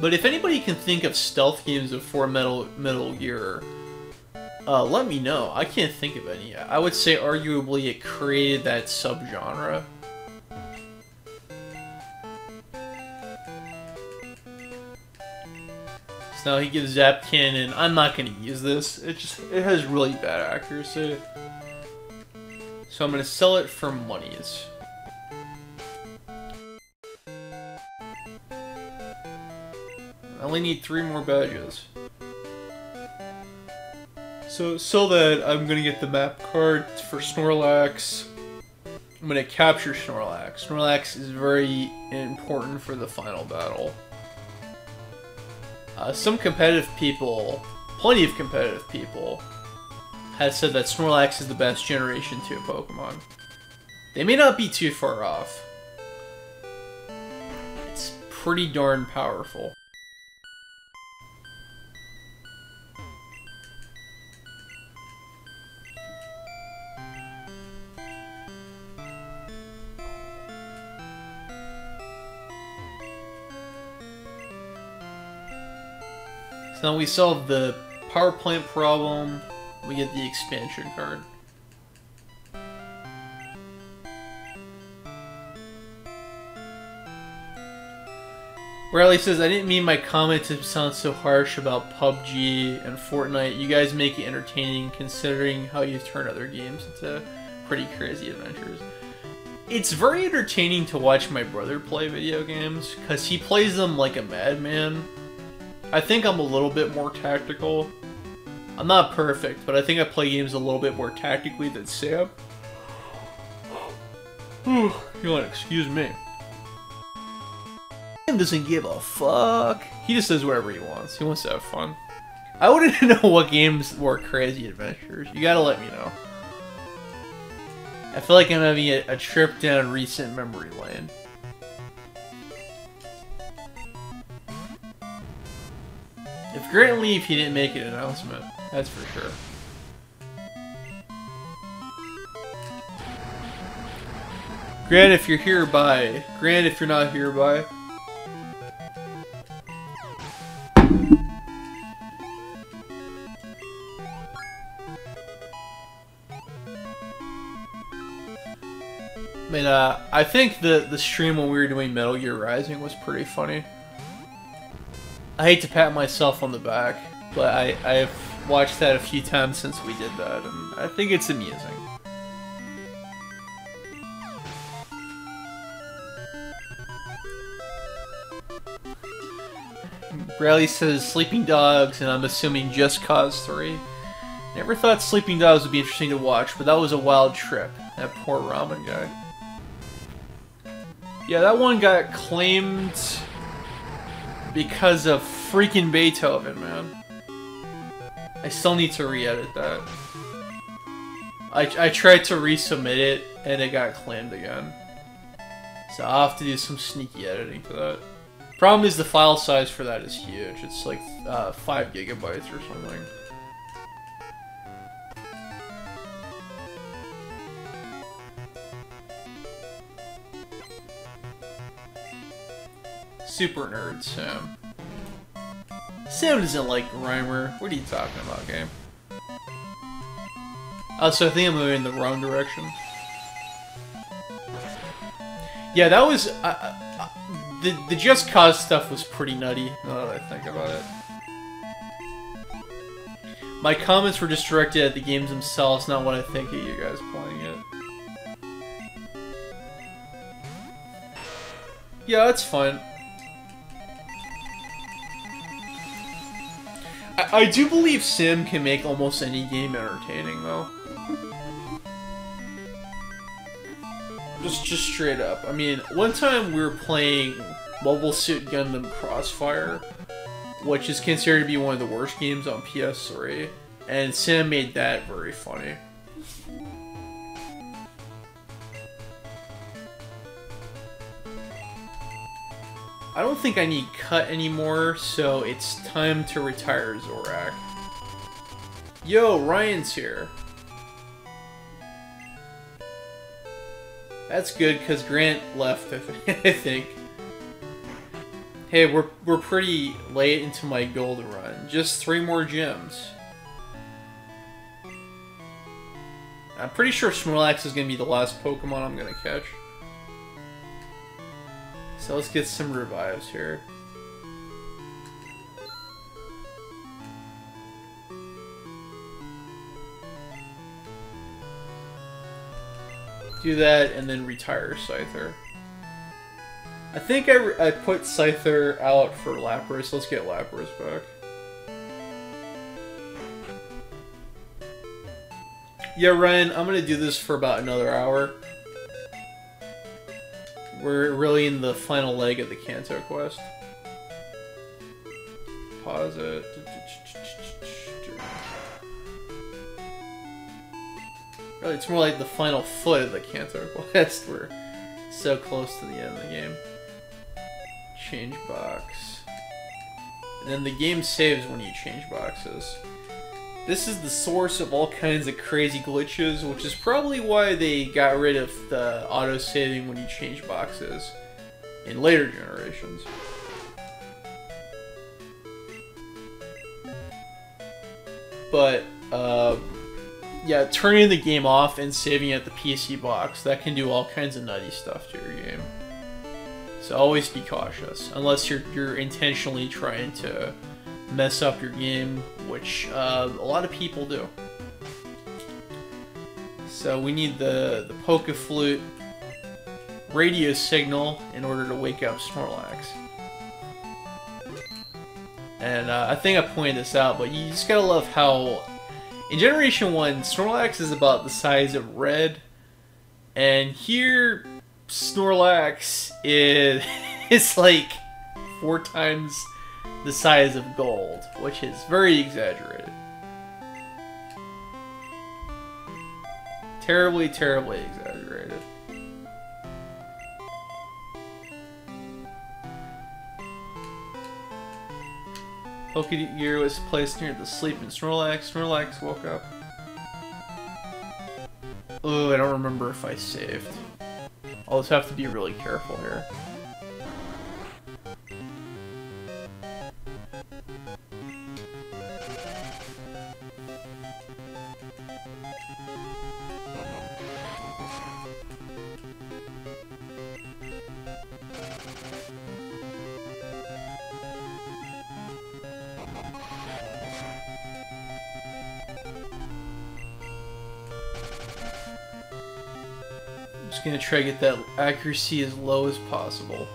But if anybody can think of stealth games before Metal Gear, let me know. I can't think of any. I would say arguably it created that subgenre. So now he gives Zap Cannon. I'm not going to use this. It has really bad accuracy. So I'm going to sell it for monies. I only need 3 more badges. So that I'm gonna get the map card for Snorlax. I'm gonna capture Snorlax. Snorlax is very important for the final battle. Some competitive people, plenty of competitive people, have said that Snorlax is the best Generation 2 Pokemon. They may not be too far off. It's pretty darn powerful. So now we solve the power plant problem, we get the expansion card. Riley says, I didn't mean my comment to sound so harsh about PUBG and Fortnite. You guys make it entertaining considering how you've turned other games into pretty crazy adventures. It's very entertaining to watch my brother play video games, because he plays them like a madman. I think I'm a little bit more tactical. I'm not perfect, but I think I play games a little bit more tactically than Sam. You want to excuse me. Sam doesn't give a fuck. He just does whatever he wants. He wants to have fun. I wouldn't know what games were crazy adventures. You gotta let me know. I feel like I'm having a trip down recent memory lane. If Grant leave, he didn't make an announcement. That's for sure. Grant, if you're here, bye. Grant, if you're not here, bye. I mean, I think the stream when we were doing Metal Gear Rising was pretty funny. I hate to pat myself on the back, but I've watched that a few times since we did that, and I think it's amusing. Bradley says Sleeping Dogs, and I'm assuming Just Cause 3. Never thought Sleeping Dogs would be interesting to watch, but that was a wild trip. That poor ramen guy. Yeah, that one got claimed because of freaking Beethoven, man. I still need to re-edit that. I tried to resubmit it, and it got claimed again. So I'll have to do some sneaky editing for that. Problem is the file size for that is huge. It's like 5 gigabytes or something. Super nerd, Sam. Sam doesn't like Rhymer. What are you talking about, game? Oh, so I think I'm moving in the wrong direction. Yeah, that was... the Just Cause stuff was pretty nutty, now that I think about it. My comments were just directed at the games themselves, not what I think of you guys playing it. Yeah, that's fine. I do believe Sim can make almost any game entertaining, though. Just straight up. I mean, one time we were playing Mobile Suit Gundam Crossfire, which is considered to be one of the worst games on PS3, and Sim made that very funny. I don't think I need cut anymore, so it's time to retire Zorak. Yo, Ryan's here. That's good, because Grant left, I think. Hey, we're pretty late into my gold run. Just 3 more gems. I'm pretty sure Snorlax is going to be the last Pokemon I'm going to catch. So let's get some revives here. Do that and then retire Scyther. I think I put Scyther out for Lapras. Let's get Lapras back. Yeah, Ryan, I'm gonna do this for about another hour. We're really in the final leg of the Kanto quest. Pause it. Really, it's more like the final foot of the Kanto quest. We're so close to the end of the game. Change box. And then the game saves when you change boxes. This is the source of all kinds of crazy glitches, which is probably why they got rid of the auto-saving when you change boxes in later generations. But, yeah, turning the game off and saving at the PC box, that can do all kinds of nutty stuff to your game. So always be cautious, unless you're intentionally trying to mess up your game, which a lot of people do. So we need the Poke-Flute radio signal in order to wake up Snorlax. And I think I pointed this out, but you just gotta love how in Generation 1, Snorlax is about the size of Red, and here Snorlax is it's like 4 times the size of Gold, which is very exaggerated. Terribly, terribly exaggerated. Pokegear was placed near the sleeping Snorlax. Snorlax woke up. Oh, I don't remember if I saved. I'll just have to be really careful here. Just gonna try to get that accuracy as low as possible.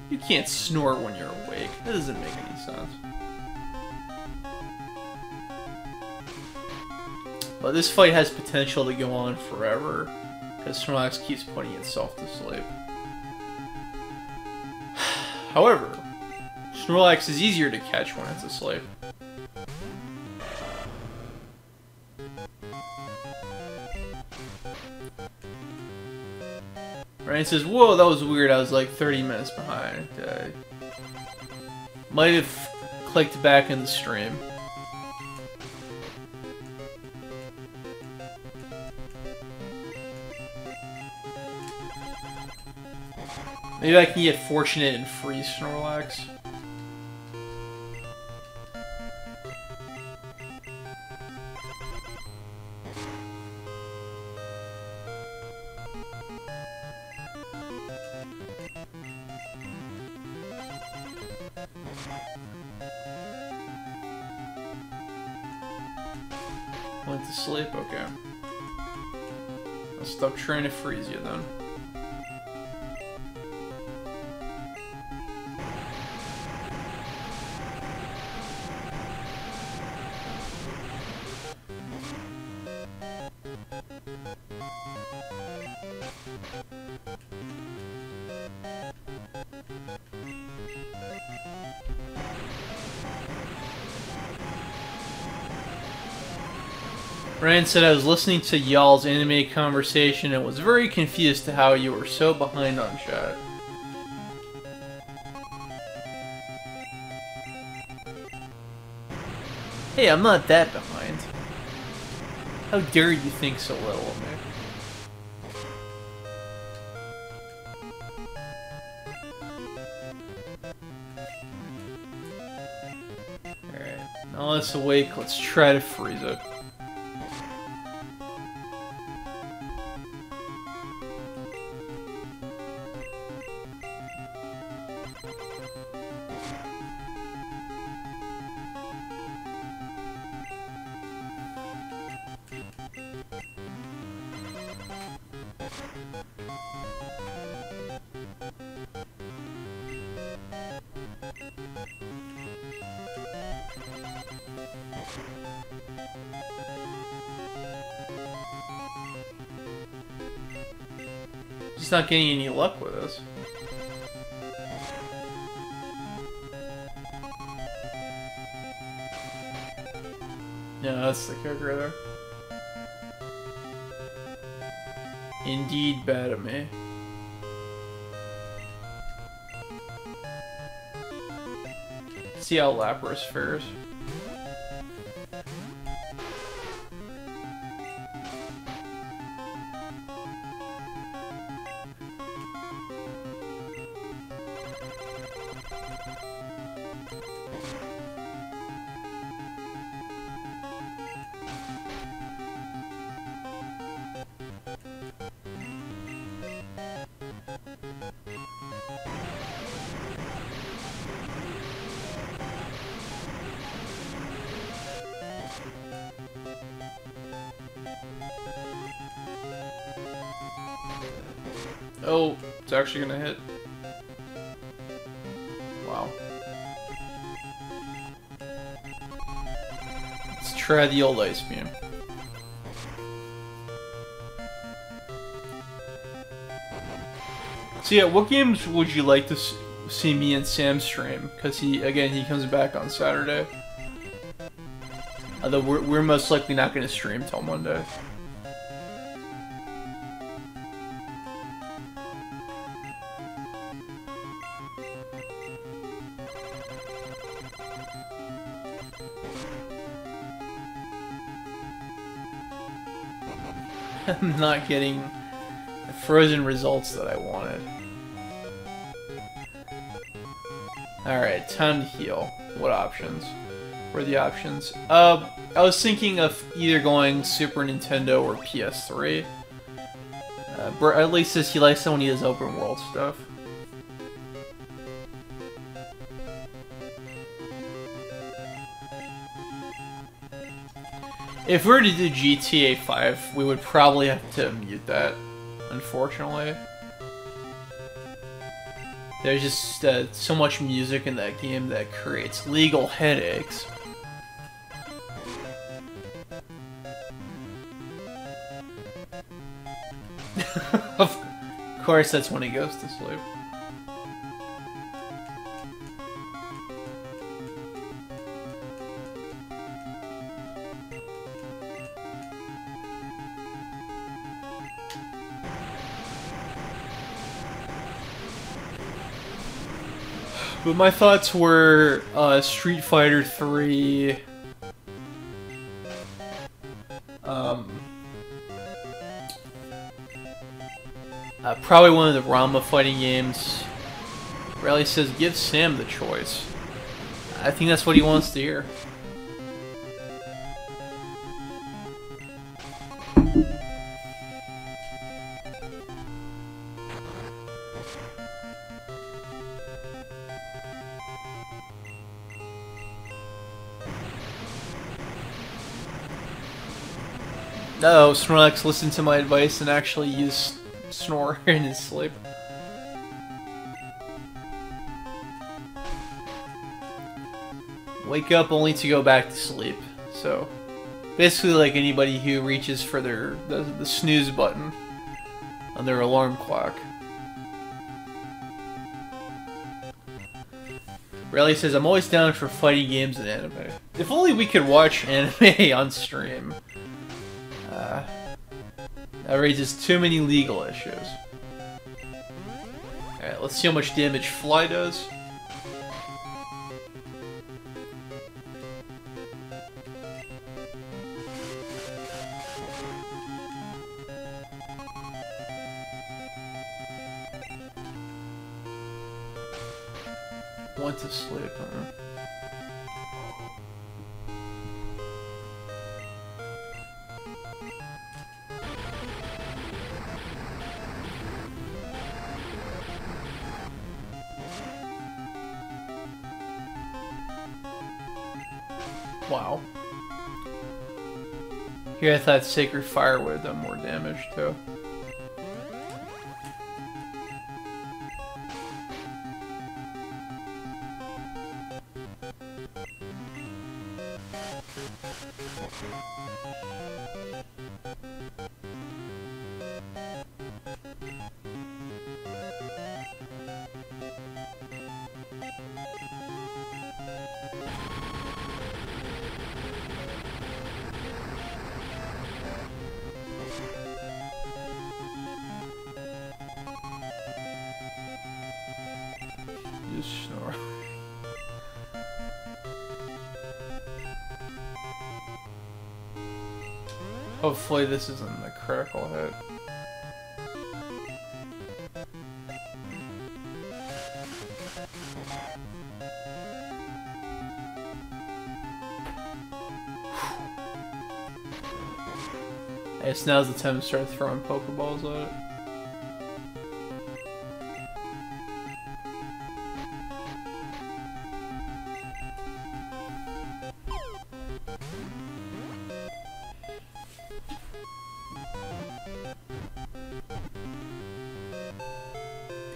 You can't snore when you're awake. That doesn't make any sense. But this fight has potential to go on forever, because Snorlax keeps putting itself to sleep. However, Snorlax is easier to catch when it's asleep. Ryan says, whoa, that was weird, I was like 30 minutes behind. Might have clicked back in the stream. Maybe I can get fortunate and freeze Snorlax. Went to sleep? Okay. I'll stop trying to freeze you then. Ryan said, I was listening to y'all's anime conversation and was very confused to how you were so behind on chat. Hey, I'm not that behind. How dare you think so little of me? Alright, now let's awake, let's try to freeze it. Just not getting any luck with us. Yeah, that's the kick right there. Indeed bad at me. See how Lapras fares. Oh, it's actually gonna hit. Wow. Let's try the old ice beam. So yeah, what games would you like to see me and Sam stream? Because he comes back on Saturday. Although we're most likely not going to stream till Monday. I'm not getting the frozen results that I wanted. Alright, time to heal. What options? What are the options? I was thinking of either going Super Nintendo or PS3. At least says he likes it when he does open world stuff. If we were to do GTA 5, we would probably have to mute that, unfortunately. There's just so much music in that game that creates legal headaches. Of course, that's when he goes to sleep. But my thoughts were Street Fighter 3. Probably one of the Rama fighting games. Rally says, give Sam the choice. I think that's what he wants to hear. No, Snorlax listened to my advice and actually used Snore in his sleep. Wake up only to go back to sleep. So, basically like anybody who reaches for the snooze button on their alarm clock. Rally says, I'm always down for fighting games and anime. If only we could watch anime on stream. That raises too many legal issues. Alright, let's see how much damage Fly does. Went to sleep, huh? Wow. Here I thought Sacred Fire would have done more damage too. Just snore. Hopefully this isn't a critical hit. I guess now's the time to start throwing Pokeballs at it.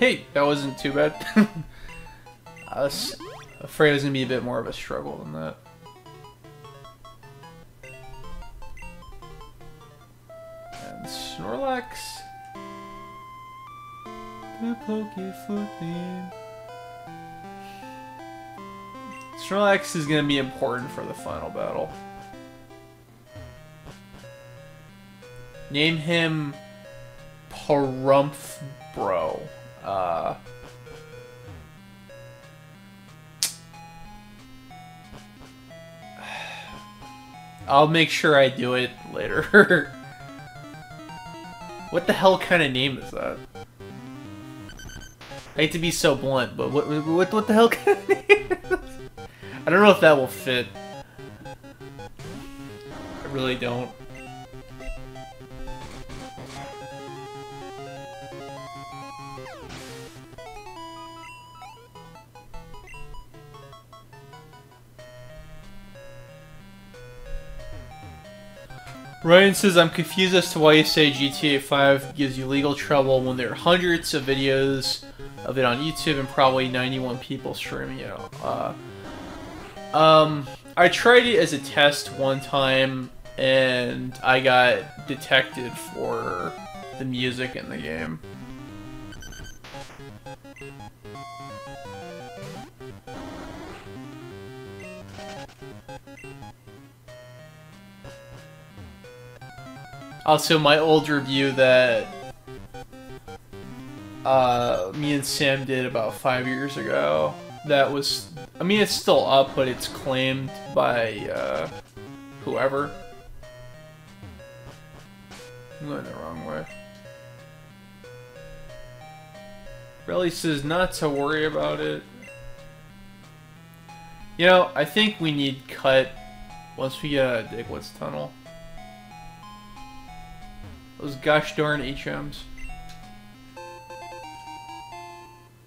Hey, that wasn't too bad. I was afraid it was going to be a bit more of a struggle than that. And Snorlax. The Pokefoot theme. Snorlax is going to be important for the final battle. Name him Parumph-Bro. I'll make sure I do it later. What the hell kind of name is that? I hate to be so blunt, but what the hell kind of name is that? I don't know if that will fit. I really don't. Ryan says, I'm confused as to why you say GTA 5 gives you legal trouble when there are hundreds of videos of it on YouTube and probably 91 people streaming it. I tried it as a test one time and I got detected for the music in the game. Also, my old review that me and Sam did about 5 years ago, that was, I mean, it's still up, but it's claimed by whoever. I'm going the wrong way. Relly says not to worry about it. You know, I think we need cut once we get out of Diglett's tunnel. Those gosh darn HMs.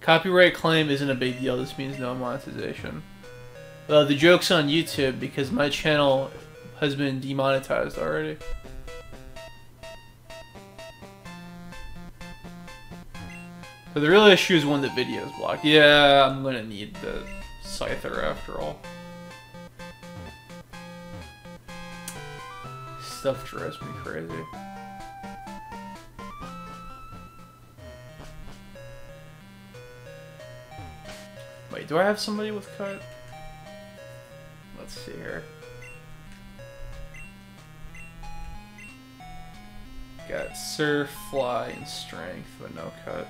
Copyright claim isn't a big deal. This means no monetization. Well, the joke's on YouTube because my channel has been demonetized already. So the real issue is when the video is blocked. Yeah, I'm gonna need the Scyther after all. Stuff drives me crazy. Wait, do I have somebody with cut? Let's see here. Got Surf, Fly, and Strength, but no cut.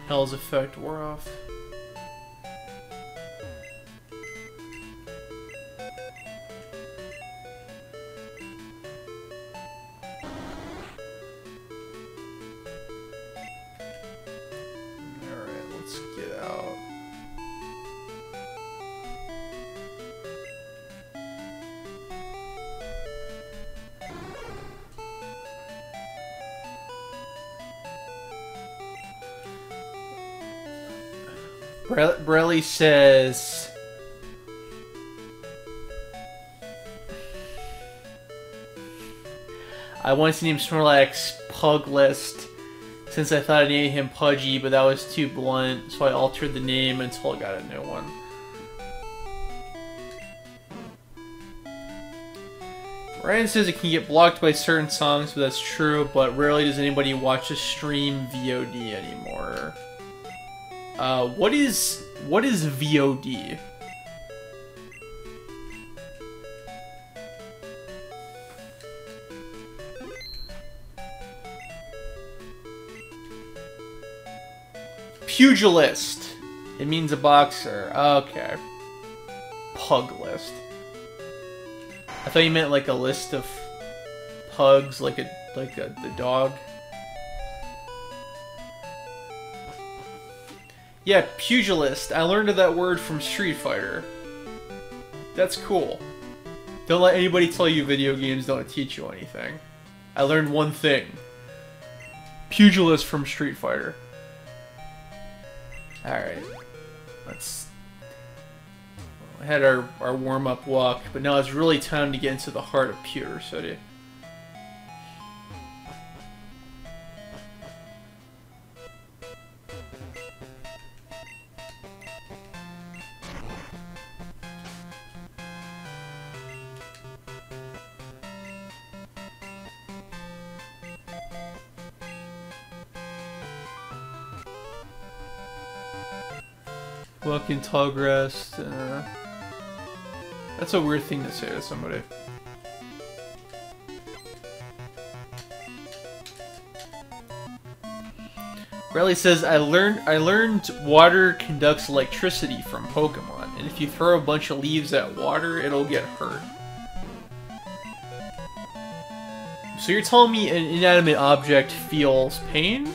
Hell's effect wore off. Brelly says, I wanted to name Snorlax Puglist since I thought I named him Pudgy, but that was too blunt, so I altered the name until I got a new one. Ryan says it can get blocked by certain songs, but that's true, but rarely does anybody watch a stream VOD anymore. What is VOD? Pugilist. It means a boxer. Okay. Pug list. I thought you meant like a list of pugs, like the dog. Yeah, pugilist. I learned that word from Street Fighter. That's cool. Don't let anybody tell you video games don't teach you anything. I learned one thing. Pugilist from Street Fighter. Alright. Let's... We had our warm-up walk, but now it's really time to get into the heart of Pyro City. Walking tall grass. That's a weird thing to say to somebody. Riley says, I learned water conducts electricity from Pokemon, and if you throw a bunch of leaves at water, it'll get hurt. So you're telling me an inanimate object feels pain?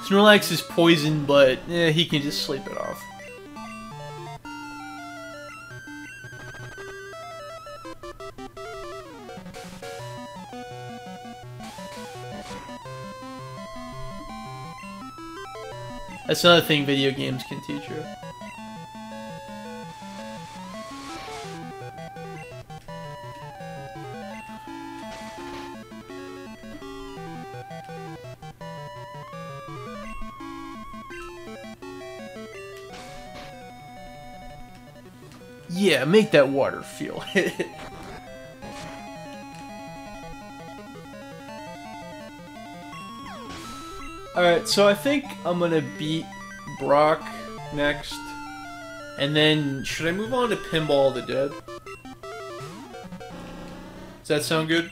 Snorlax is poison, but he can just sleep it off. That's another thing video games can teach you. Yeah, make that water feel it. Alright, so I think I'm gonna beat Brock next. And then, should I move on to Pinball the Dead? Does that sound good?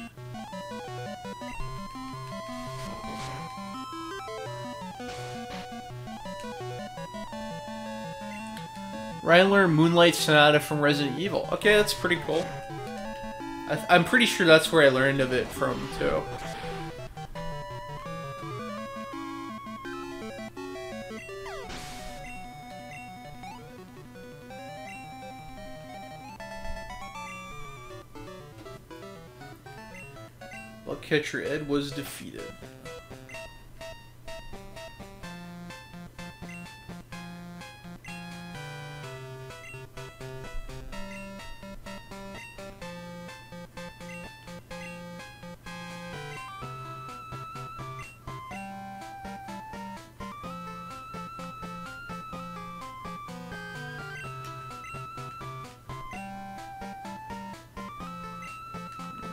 Ryan learned Moonlight Sonata from Resident Evil. Okay, that's pretty cool. I'm pretty sure that's where I learned of it from, too. Catcher Ed was defeated.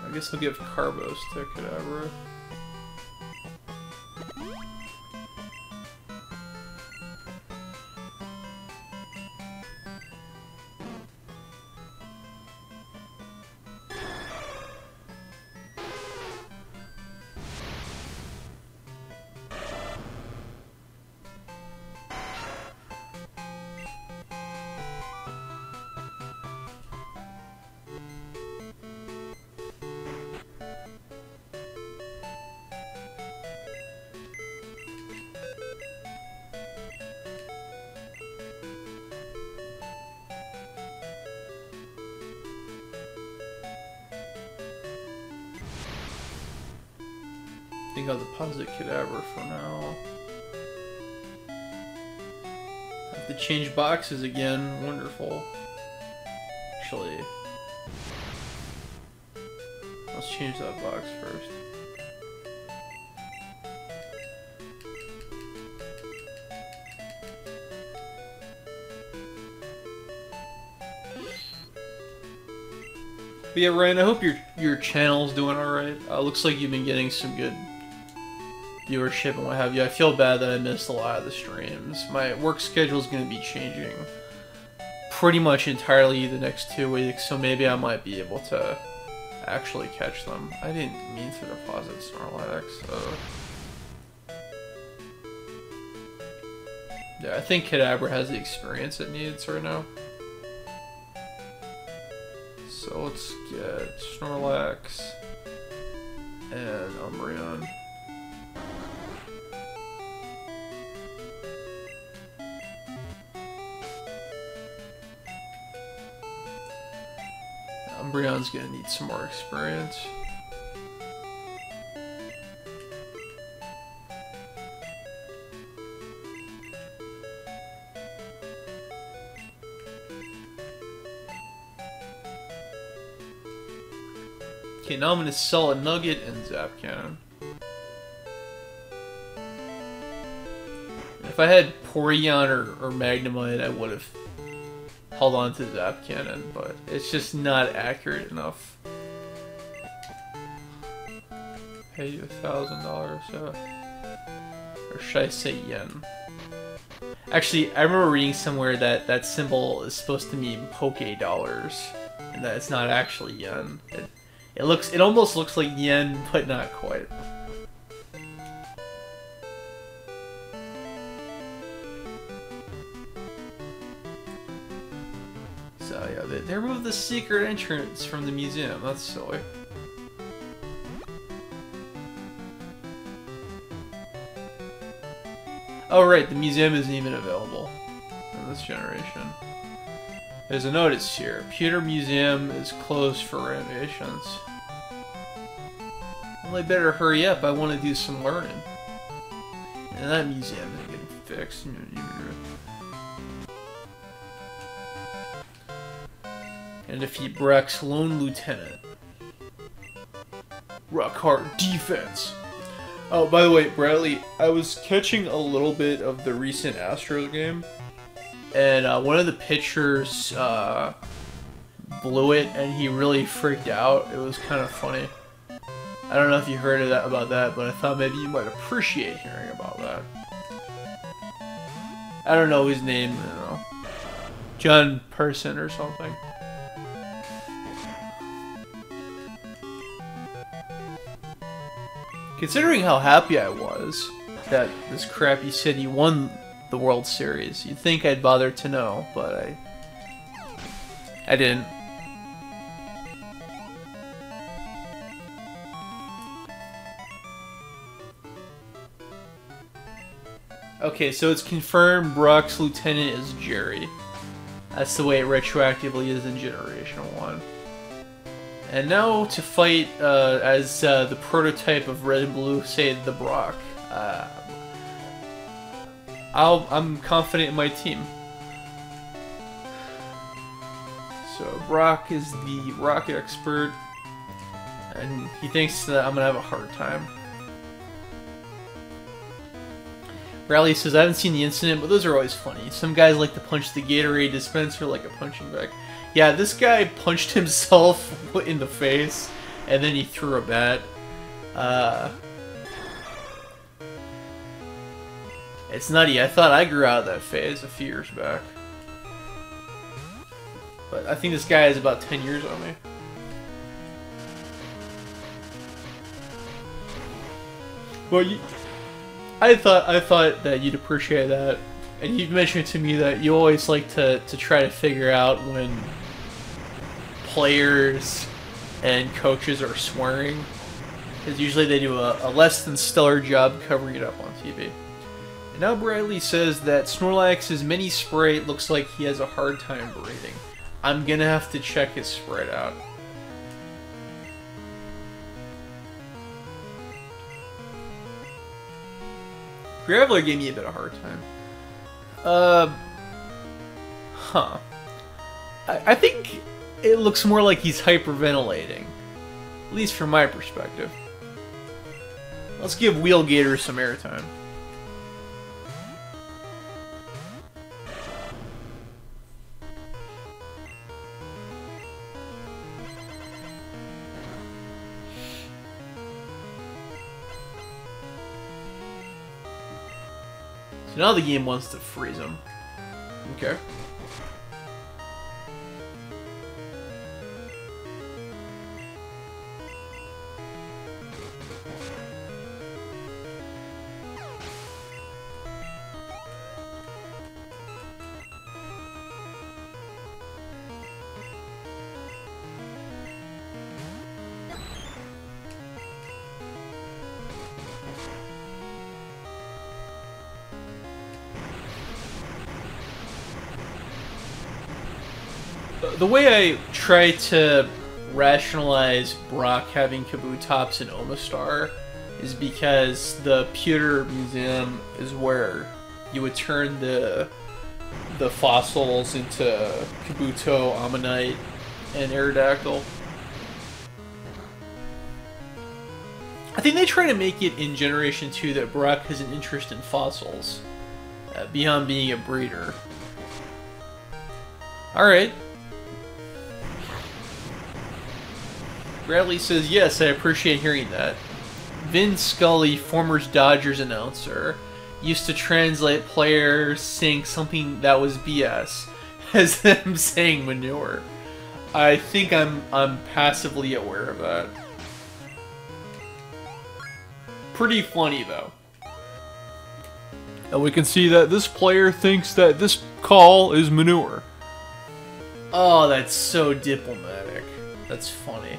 I guess I'll give Carbos to Kadabra. I think I'll deposit Kadabra for now. Have to change boxes again. Wonderful. Actually, let's change that box first. But yeah, Ryan, I hope your channel's doing alright. Looks like you've been getting some good viewership and what have you. I feel bad that I missed a lot of the streams. My work schedule is going to be changing pretty much entirely the next 2 weeks, so maybe I might be able to actually catch them. I didn't mean to deposit Snorlax, so... Yeah, I think Kadabra has the experience it needs right now. So let's get Snorlax. and Umbreon. Umbreon's gonna need some more experience. Okay, now I'm gonna sell a Nugget and Zap Cannon. If I had Porygon or Magnemite, I would have held on to Zap Cannon, but it's just not accurate enough. Pay you $1,000, so, or should I say yen? Actually, I remember reading somewhere that that symbol is supposed to mean Poke Dollars, and that it's not actually yen. It almost looks like yen, but not quite. So yeah, they removed the secret entrance from the museum. That's silly. Oh right, the museum isn't even available in this generation. There's a notice here. Pewter Museum is closed for renovations. Well, I better hurry up. I want to do some learning. And that museum isn't getting fixed. And defeat Brock's lone lieutenant. Rock hard defense. Oh, by the way, Bradley, I was catching a little bit of the recent Astros game. And one of the pitchers blew it, and he really freaked out. It was kind of funny. I don't know if you heard of that about that, but I thought maybe you might appreciate hearing about that. I don't know his name. I don't know, John Person or something. Considering how happy I was that this crappy city won the World Series, you'd think I'd bother to know, but I didn't. Okay, so it's confirmed Brock's lieutenant is Jerry. That's the way it retroactively is in Generation 1. And now to fight as the prototype of Red and Blue, say the Brock. I'm confident in my team. So Brock is the rock expert, and he thinks that I'm gonna have a hard time. Bradley says, I haven't seen the incident, but those are always funny. Some guys like to punch the Gatorade dispenser like a punching bag. Yeah, this guy punched himself in the face, and then he threw a bat. It's nutty. I thought I grew out of that phase a few years back. But I think this guy has about 10 years on me. Well, I thought that you'd appreciate that, and you mentioned to me that you always like to try to figure out when players and coaches are swearing, because usually they do a less than stellar job covering it up on TV. And now Bradley says that Snorlax's mini Sprite looks like he has a hard time breathing. I'm gonna have to check his Sprite out. Graveler gave me a bit of a hard time. Huh. I think it looks more like he's hyperventilating. At least from my perspective. Let's give Wheelgator some airtime. So now the game wants to freeze him. Okay. The way I try to rationalize Brock having Kabutops and Omastar is because the Pewter Museum is where you would turn the fossils into Kabuto, Ammonite, and Aerodactyl. I think they try to make it in Generation 2 that Brock has an interest in fossils, beyond being a breeder. Alright. Bradley says, yes, I appreciate hearing that. Vin Scully, former Dodgers announcer, used to translate players saying something that was BS as them saying manure. I think I'm passively aware of that. Pretty funny, though. And we can see that this player thinks that this call is manure. Oh, that's so diplomatic. That's funny.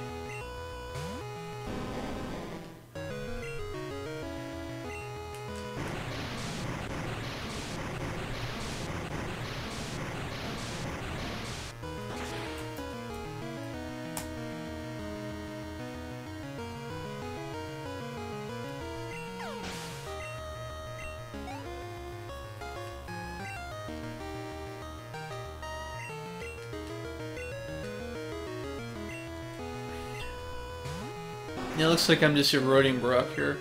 Yeah, it looks like I'm just eroding Brock here.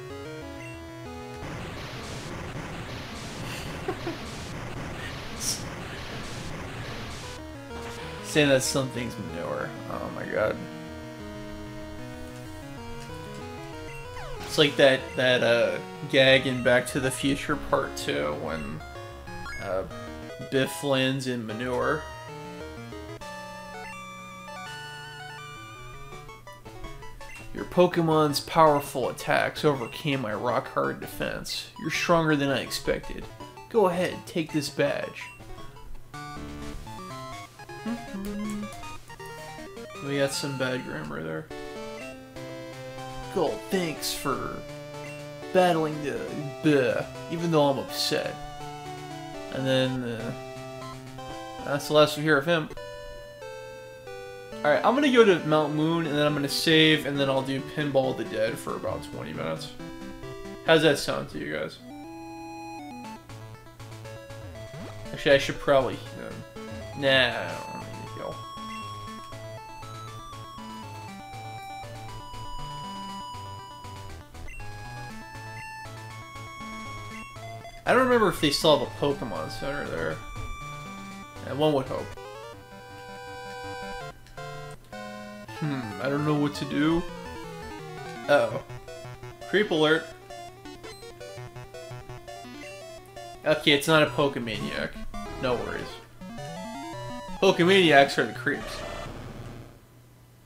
Saying that something's manure. Oh my god. It's like that gag in Back to the Future Part 2 when Biff lands in manure. Your Pokemon's powerful attacks overcame my rock-hard defense. You're stronger than I expected. Go ahead, take this badge. We got some bad grammar there. Gold, thanks for battling the bleh, even though I'm upset. And then, that's the last we hear of him. Alright, I'm gonna go to Mount Moon, and then I'm gonna save, and then I'll do Pinball of the Dead for about 20 minutes. How's that sound to you guys? Actually, I should probably... nah, I don't need to go. I don't remember if they still have a Pokemon Center there. And one would hope. I don't know what to do. Uh-oh. Creep alert. Okay, it's not a Pokemaniac. No worries. Pokemaniacs are the creeps.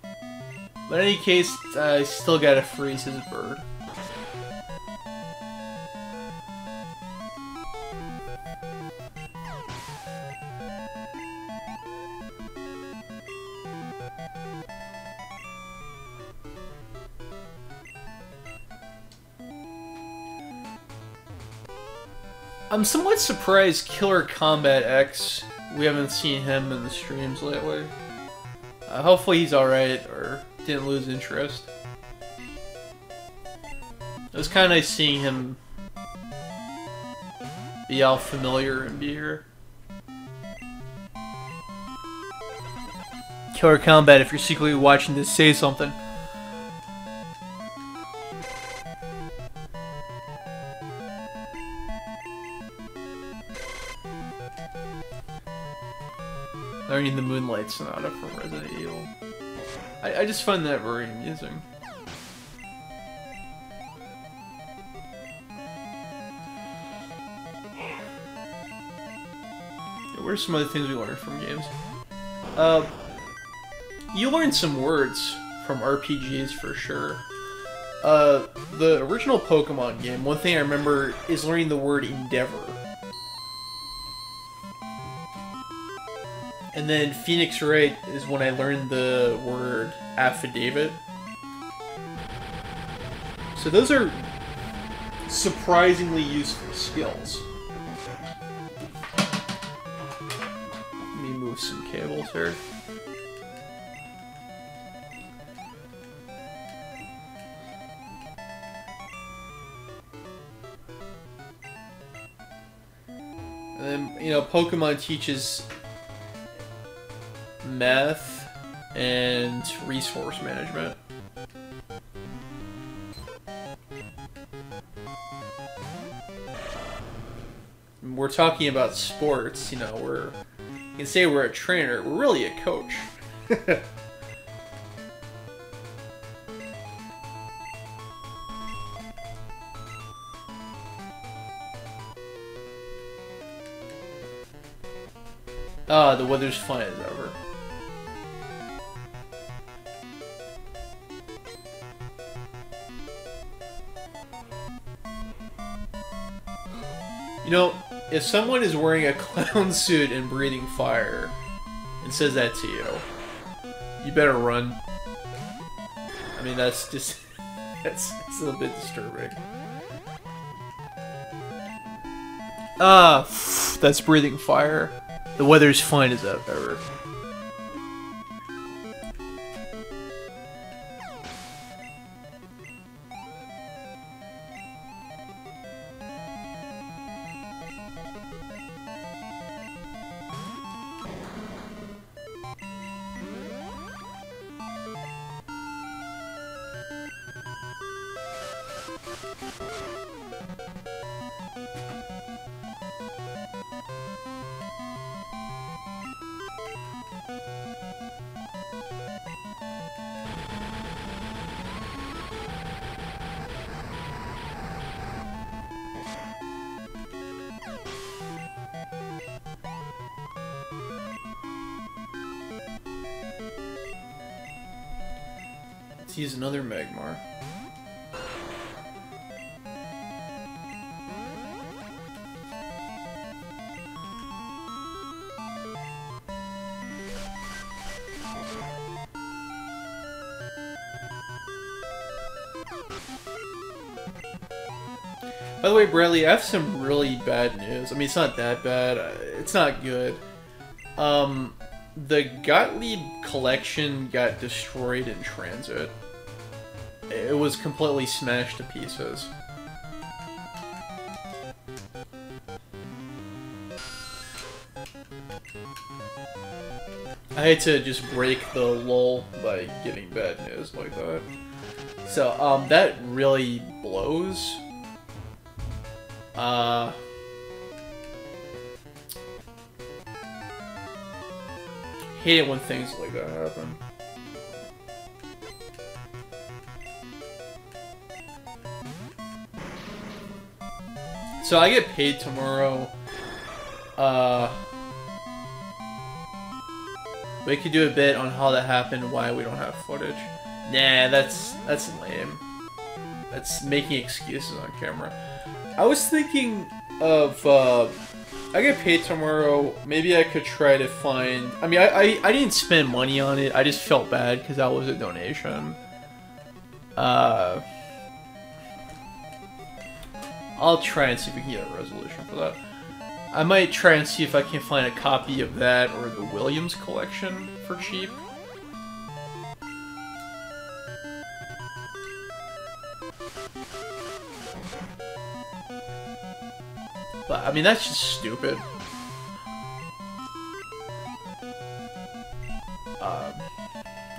But in any case, I still gotta freeze his bird. I'm somewhat surprised Killer Combat X, we haven't seen him in the streams lately. Hopefully he's alright, or didn't lose interest. It was kind of nice seeing him be all familiar and be here. Killer Combat, if you're secretly watching this, say something. Learning the Moonlight Sonata from Resident Evil. I just find that very amusing. What are some other things we learned from games? You learn some words from RPGs for sure. The original Pokemon game, one thing I remember is learning the word endeavor. And then Phoenix Wright is when I learned the word affidavit. So those are surprisingly useful skills. Let me move some cables here. And, you know, Pokemon teaches math and resource management. We're talking about sports, you know, you can say we're a trainer, we're really a coach. Ah, the weather's fine as ever. You know, if someone is wearing a clown suit and breathing fire and says that to you, you better run. I mean, that's just... it's a little bit disturbing. Ah, that's breathing fire. The weather's fine as ever. Let's use another Magmar. By the way, Bradley, I have some really bad news. I mean, it's not that bad. It's not good. The Gottlieb collection got destroyed in transit. It was completely smashed to pieces. I had to just break the lull by giving bad news like that. So, that really blows. Hate it when things like that happen. So I get paid tomorrow. We could do a bit on how that happened, why we don't have footage. Nah, that's lame. That's making excuses on camera. I was thinking of, I get paid tomorrow, maybe I could try to find... I mean, I didn't spend money on it, I just felt bad because that was a donation. I'll try and see if we can get a resolution for that. I might try and see if I can find a copy of that or the Williams collection for cheap. But, I mean, that's just stupid.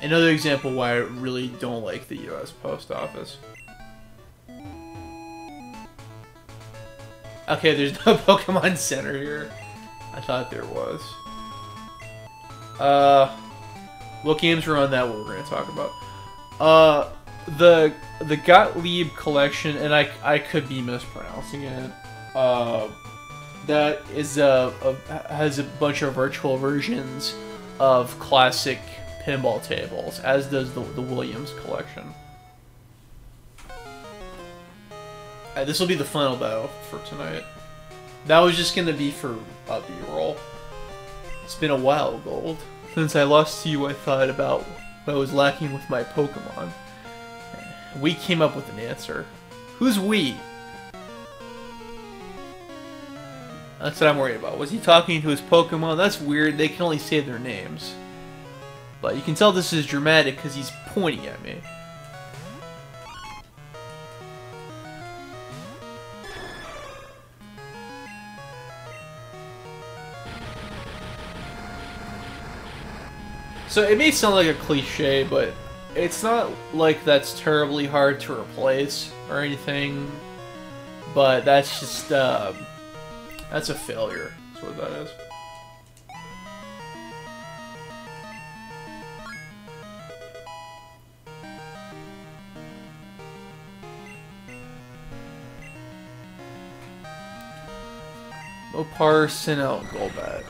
Another example why I really don't like the U.S. Post Office. Okay, there's no Pokemon Center here. I thought there was. What games were on that what we're going to talk about? The Gottlieb collection, and I could be mispronouncing it. That is has a bunch of virtual versions of classic pinball tables, as does the Williams collection. This will be the final battle for tonight. That was just gonna be for B-roll. It's been a while, Gold. Since I lost to you, I thought about what I was lacking with my Pokemon. We came up with an answer. Who's we? That's what I'm worried about. Was he talking to his Pokemon? That's weird. They can only say their names. But you can tell this is dramatic because he's pointing at me. So it may sound like a cliche, but it's not like that's terribly hard to replace or anything. But that's just that's a failure. That's what that is. Mopar sent out Golbat.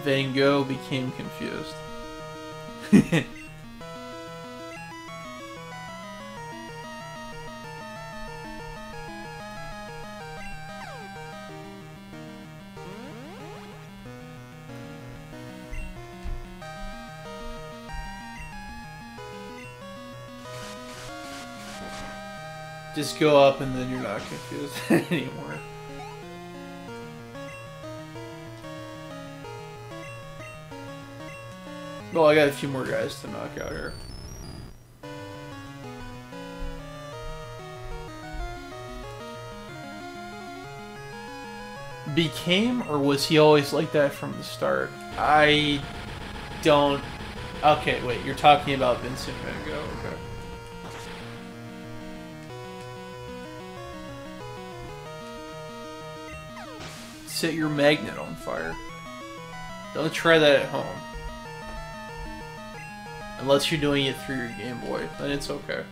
Van Gogh became confused. Just go up and then you're not confused anymore. Well, I got a few more guys to knock out here. Became, or was he always like that from the start? I don't... Okay, wait, you're talking about Vincent Van Gogh, okay. Set your magnet on fire. Don't try that at home. Unless you're doing it through your Game Boy, then it's okay.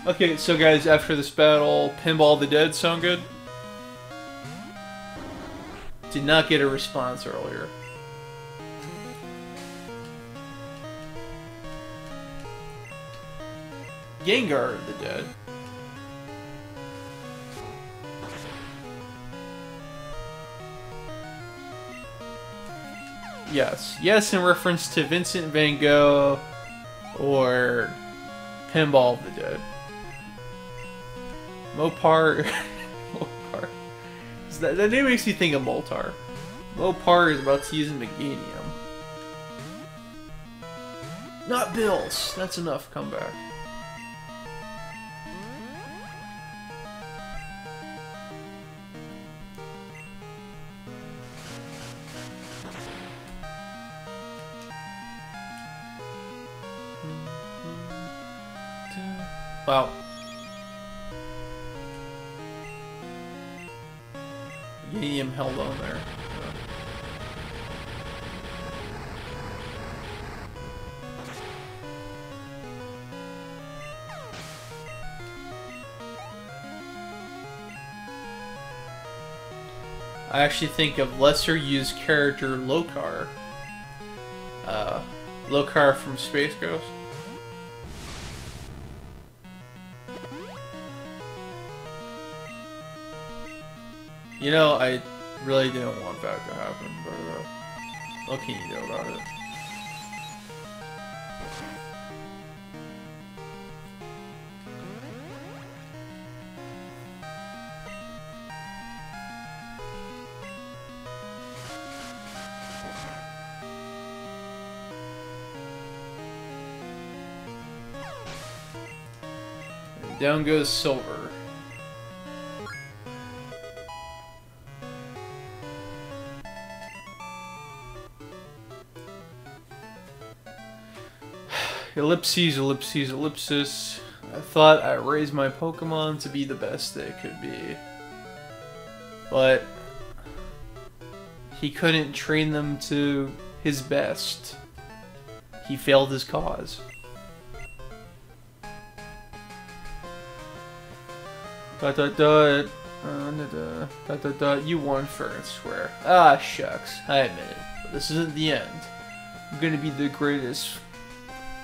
Okay, so guys, after this battle, Pinball the Dead sound good? Did not get a response earlier. Gengar the Dead. Yes. Yes, in reference to Vincent Van Gogh or Pinball of the Dead. Mopar. Mopar. That name makes me think of Moltar. Mopar is about to use Meganium. Not Bills. That's enough. Come back. Wow. Meganium held on there. I actually think of lesser used character Lokar. Lokar from Space Ghost. You know, I really didn't want that to happen, but what can you do about it? Down goes Silver. Ellipses, ellipses, ellipsis. I thought I raised my Pokemon to be the best they could be. But he couldn't train them to his best. He failed his cause. Dot dot dot. Dot dot dot. You won fair and square. Ah, shucks. I admit it. But this isn't the end. I'm gonna be the greatest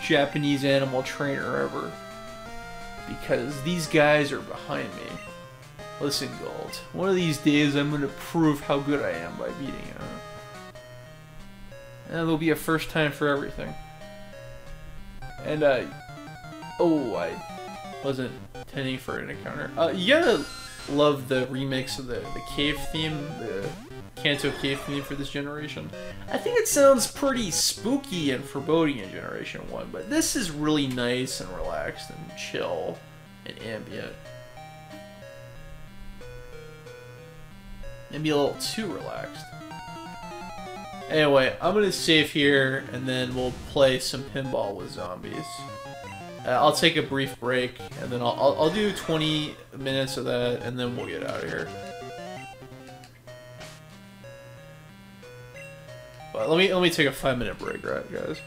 Japanese animal trainer ever. Because these guys are behind me. Listen, Gold. One of these days I'm gonna prove how good I am by beating you. And there'll be a first time for everything. And, oh, I wasn't intending for an encounter. You gotta love the remix of the cave theme, the Kanto cave theme for this generation. I think it sounds pretty spooky and foreboding in Generation 1, but this is really nice and relaxed and chill and ambient. Maybe a little too relaxed. Anyway, I'm gonna save here, and then we'll play some pinball with zombies. I'll take a brief break, and then I'll do 20 minutes of that, and then we'll get out of here. But let me take a 5-minute break, right, guys?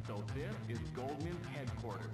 So this is Goldman's headquarters.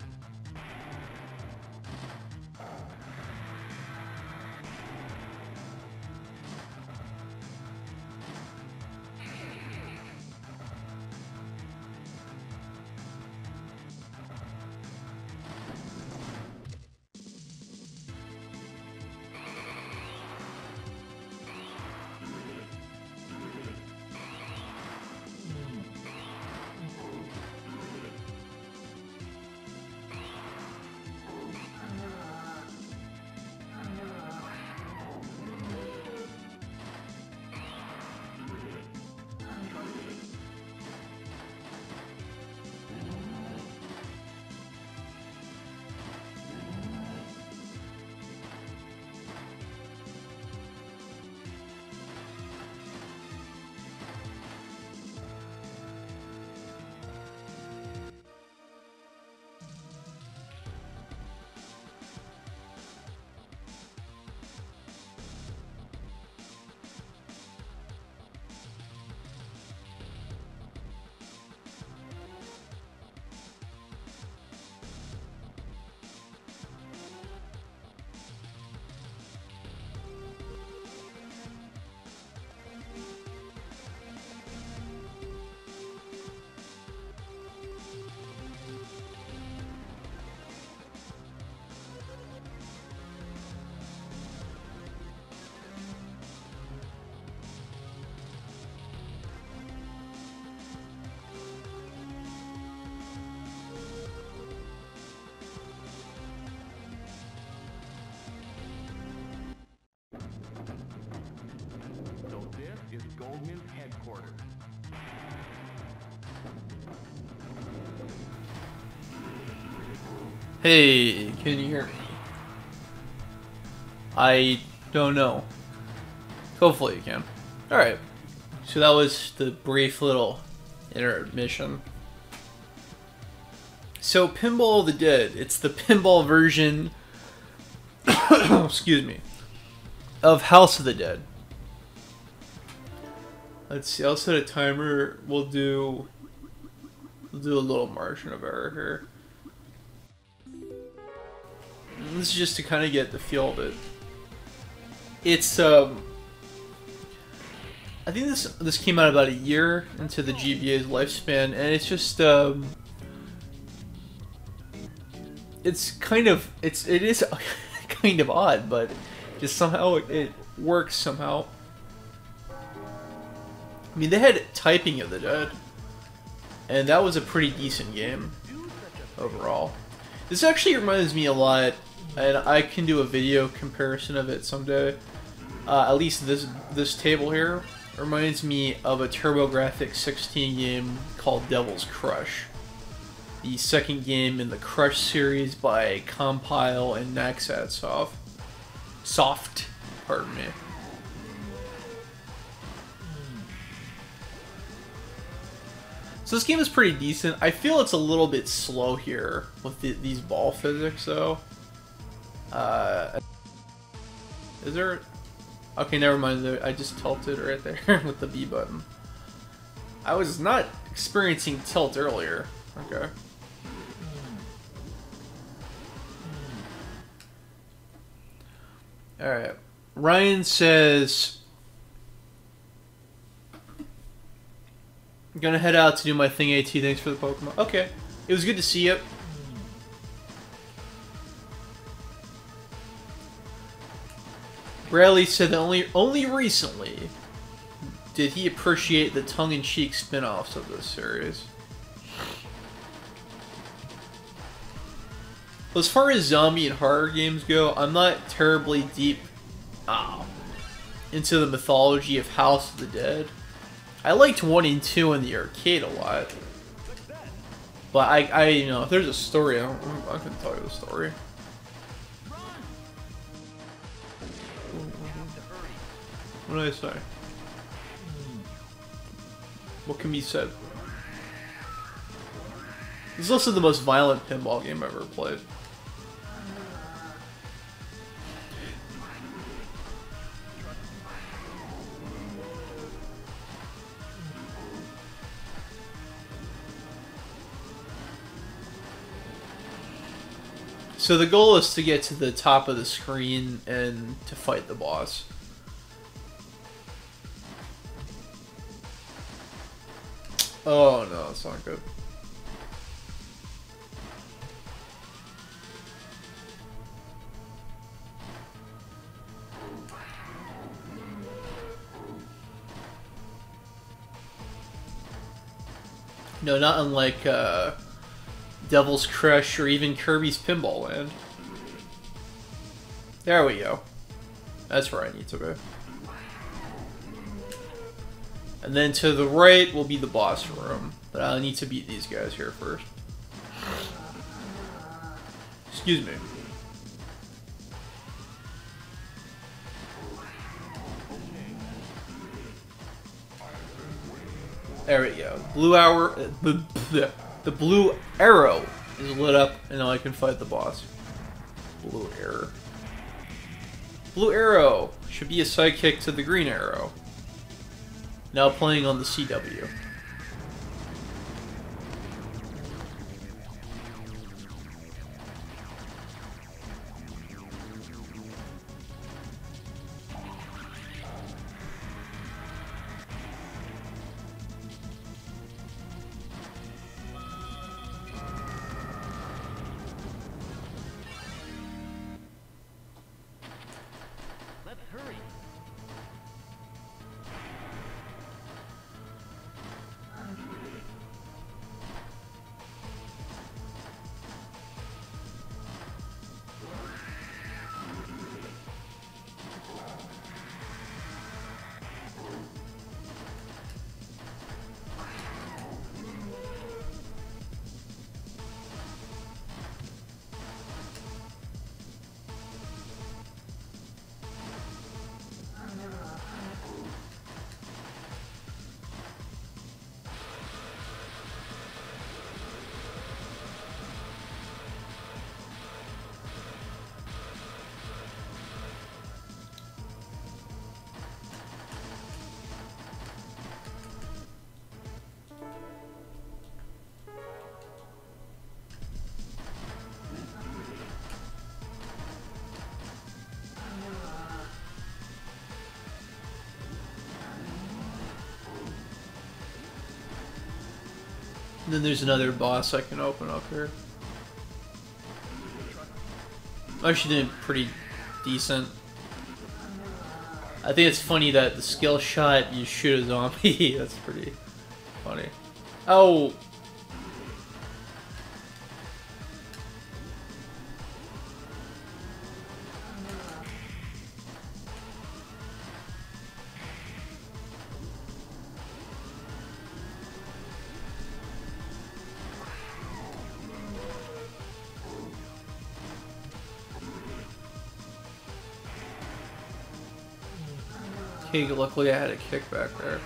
So this is Goldman's headquarters. Hey, can you hear me? I don't know. Hopefully you can. Alright. So that was the brief little intermission. So, Pinball of the Dead. It's the pinball version, excuse me, of House of the Dead. Let's see, I'll set a timer. We'll do a little margin of error here. This is just to kind of get the feel of it. It's I think this came out about a year into the GBA's lifespan, and it's just it's kind of it is kind of odd, but just somehow it works somehow. I mean, they had Typing of the Dead, and that was a pretty decent game overall. This actually reminds me a lot, and I can do a video comparison of it someday. At least this table here reminds me of a TurboGrafx 16 game called Devil's Crush. The second game in the Crush series by Compile and Naxat Soft, pardon me. So this game is pretty decent. I feel it's a little bit slow here with these ball physics, though. Is there... Okay, never mind. I just tilted right there with the B button. I was not experiencing tilt earlier. Okay. Alright. Ryan says... I'm gonna head out to do my thing, AT. Thanks for the Pokemon. Okay. It was good to see you. Bradley said that only recently did he appreciate the tongue-in-cheek spin-offs of this series. As far as zombie and horror games go, I'm not terribly deep into the mythology of House of the Dead. I liked 1 and 2 in the arcade a lot. But I you know, if there's a story, I can tell you the story. What did I say? What can be said? This is also the most violent pinball game I've ever played. So the goal is to get to the top of the screen and to fight the boss. Oh no, that's not good. No, not unlike Devil's Crush or even Kirby's Pinball Land. There we go. That's where I need to be. And then to the right will be the boss room. But I'll need to beat these guys here first. Excuse me. There we go. The blue arrow is lit up, and now I can fight the boss. Blue arrow. Blue arrow should be a sidekick to the green arrow. Now playing on the CW. And then there's another boss I can open up here. I'm actually doing pretty decent. I think it's funny that the skill shot, you shoot a zombie. That's pretty funny. Oh! Okay, luckily I had a kickback there.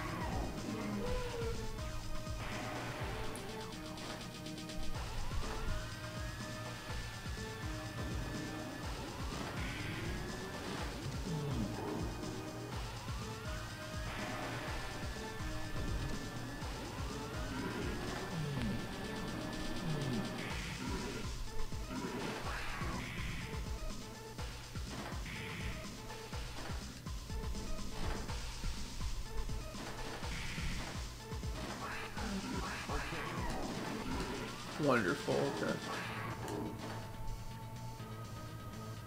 Wonderful, okay.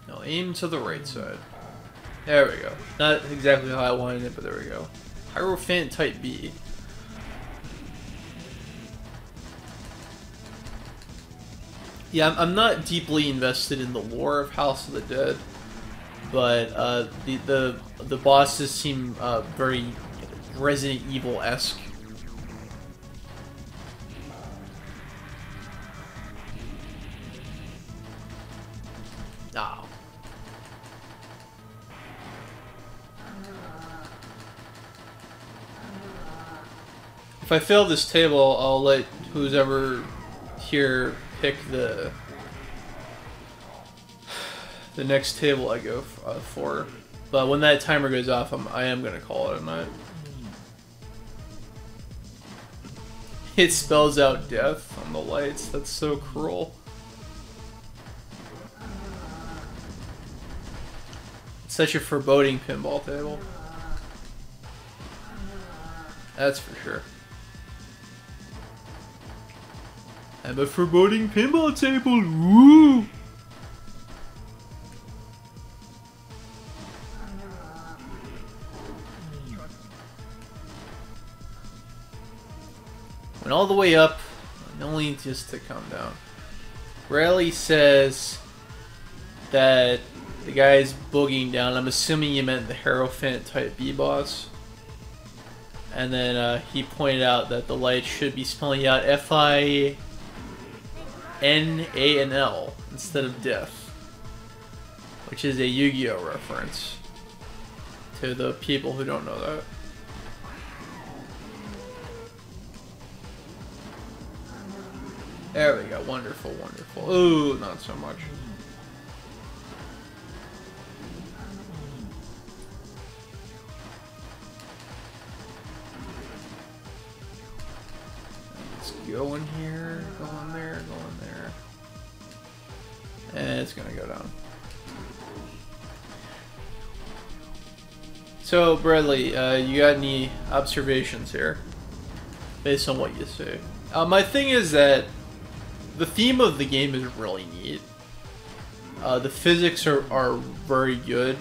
Now aim to the right side. There we go. Not exactly how I wanted it, but there we go. Pyro type B. Yeah, I'm not deeply invested in the lore of House of the Dead, but the bosses seem very Resident Evil-esque. Oh. If I fail this table, I'll let who's ever here pick the next table I go for. But when that timer goes off, I am gonna call it a night. It spells out death on the lights. That's so cruel. Such a foreboding pinball table. That's for sure. I'm a foreboding pinball table. Woo! Went all the way up, only just to come down. Raleigh says that the guy's boogieing down. I'm assuming you meant the Hierophant type B boss. And then he pointed out that the light should be spelling out F-I-N-A-N-L instead of death. Which is a Yu-Gi-Oh reference. To the people who don't know that. There we go. Wonderful, wonderful. Ooh, not so much. Go in here, go in there, go in there. And it's gonna go down. So, Bradley, you got any observations here? Based on what you say. My thing is that the theme of the game is really neat. The physics are very good.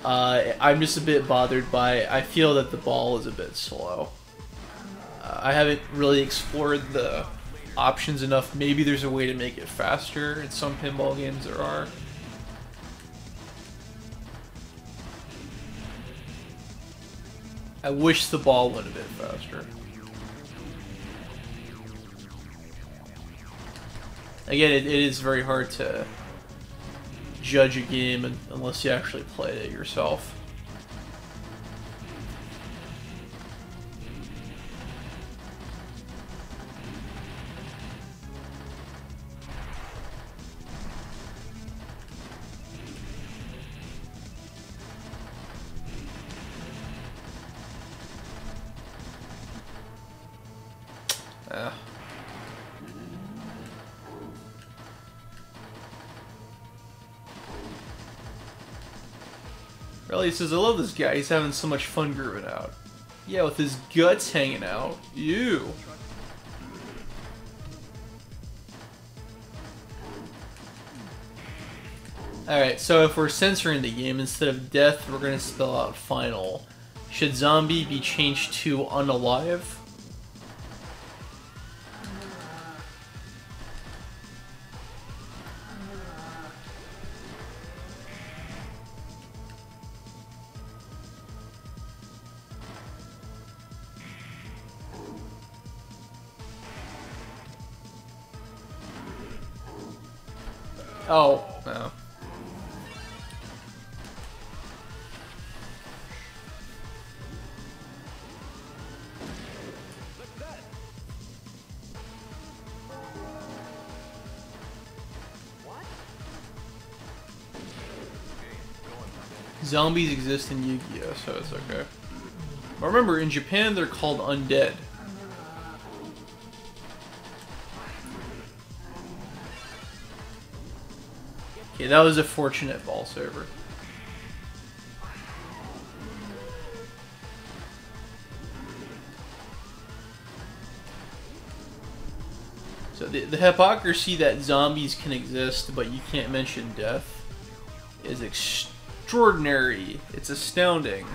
I'm just a bit bothered by, I feel that the ball is a bit slow. I haven't really explored the options enough. Maybe there's a way to make it faster. In some pinball games there are. I wish the ball went a bit faster. Again, it is very hard to judge a game unless you actually play it yourself. Really, he says, I love this guy. He's having so much fun grooving out. Yeah, with his guts hanging out. Ew. Alright, so if we're censoring the game, instead of death, we're gonna spell out final. Should zombie be changed to unalive? Oh, no. Zombies exist in Yu-Gi-Oh, so it's okay. But remember, in Japan, they're called undead. Okay, that was a fortunate ball saver. So the hypocrisy that zombies can exist, but you can't mention death, is extraordinary. It's astounding.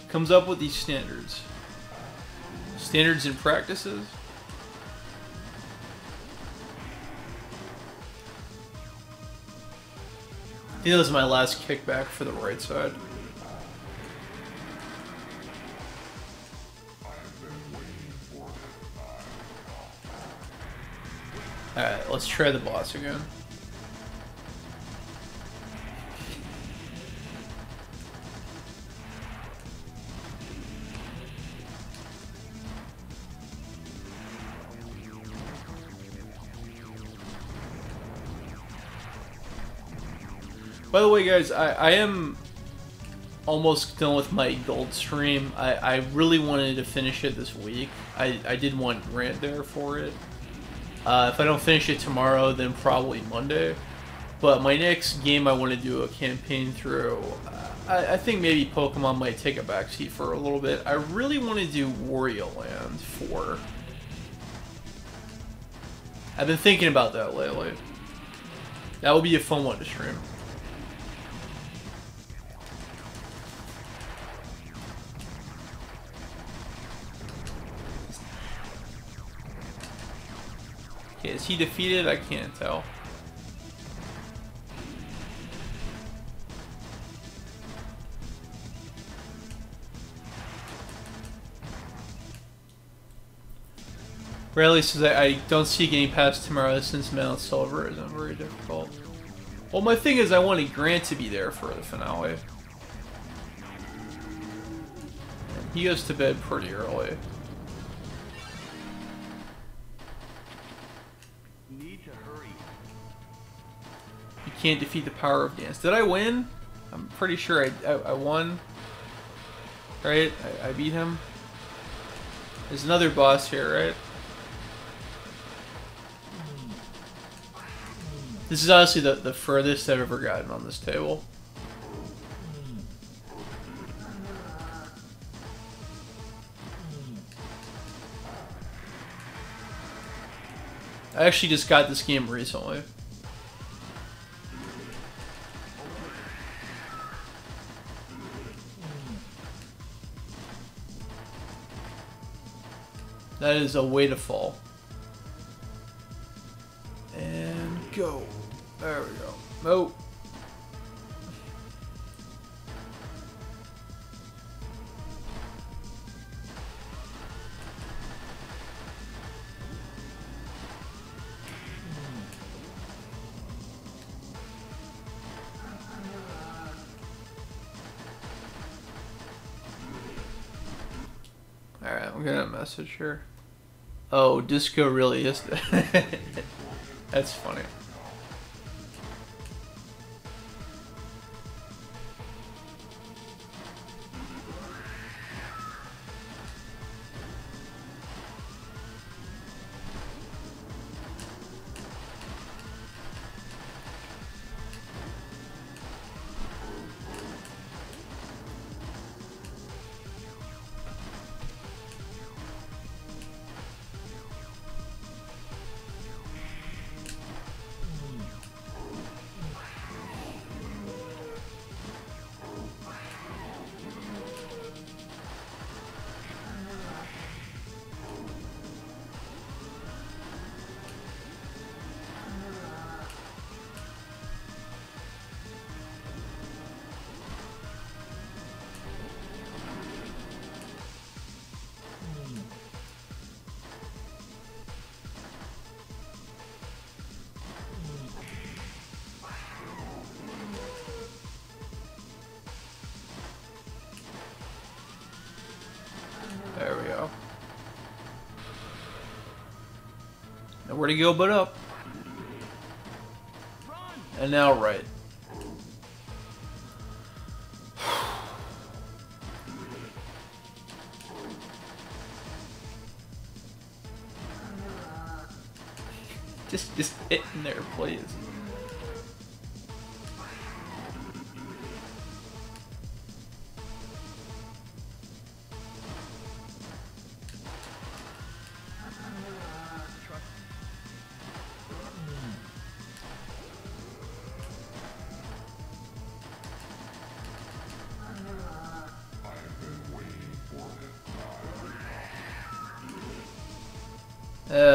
Comes up with these standards. Standards and practices. I think that was my last kickback for the right side. Alright, let's try the boss again. By the way, guys, I am almost done with my gold stream. I really wanted to finish it this week. I did want Grant there for it. If I don't finish it tomorrow, then probably Monday. But my next game I want to do a campaign through. I think maybe Pokemon might take a backseat for a little bit. I really want to do Wario Land 4. I've been thinking about that lately. That would be a fun one to stream. Okay, is he defeated? I can't tell. Bradley says I don't see getting past tomorrow since Mount Silver isn't very difficult. Well, my thing is I wanted Grant to be there for the finale. And he goes to bed pretty early. Can't defeat the power of dance. Did I win? I'm pretty sure I won. Right? I beat him. There's another boss here, right? This is honestly the furthest I've ever gotten on this table. I actually just got this game recently. That is a way to fall. And go. There we go. Oh. Alright, I'm gonna message her. Oh, Disco really is that. That's funny. Nowhere to go but up. And now right. Just hit in there, please.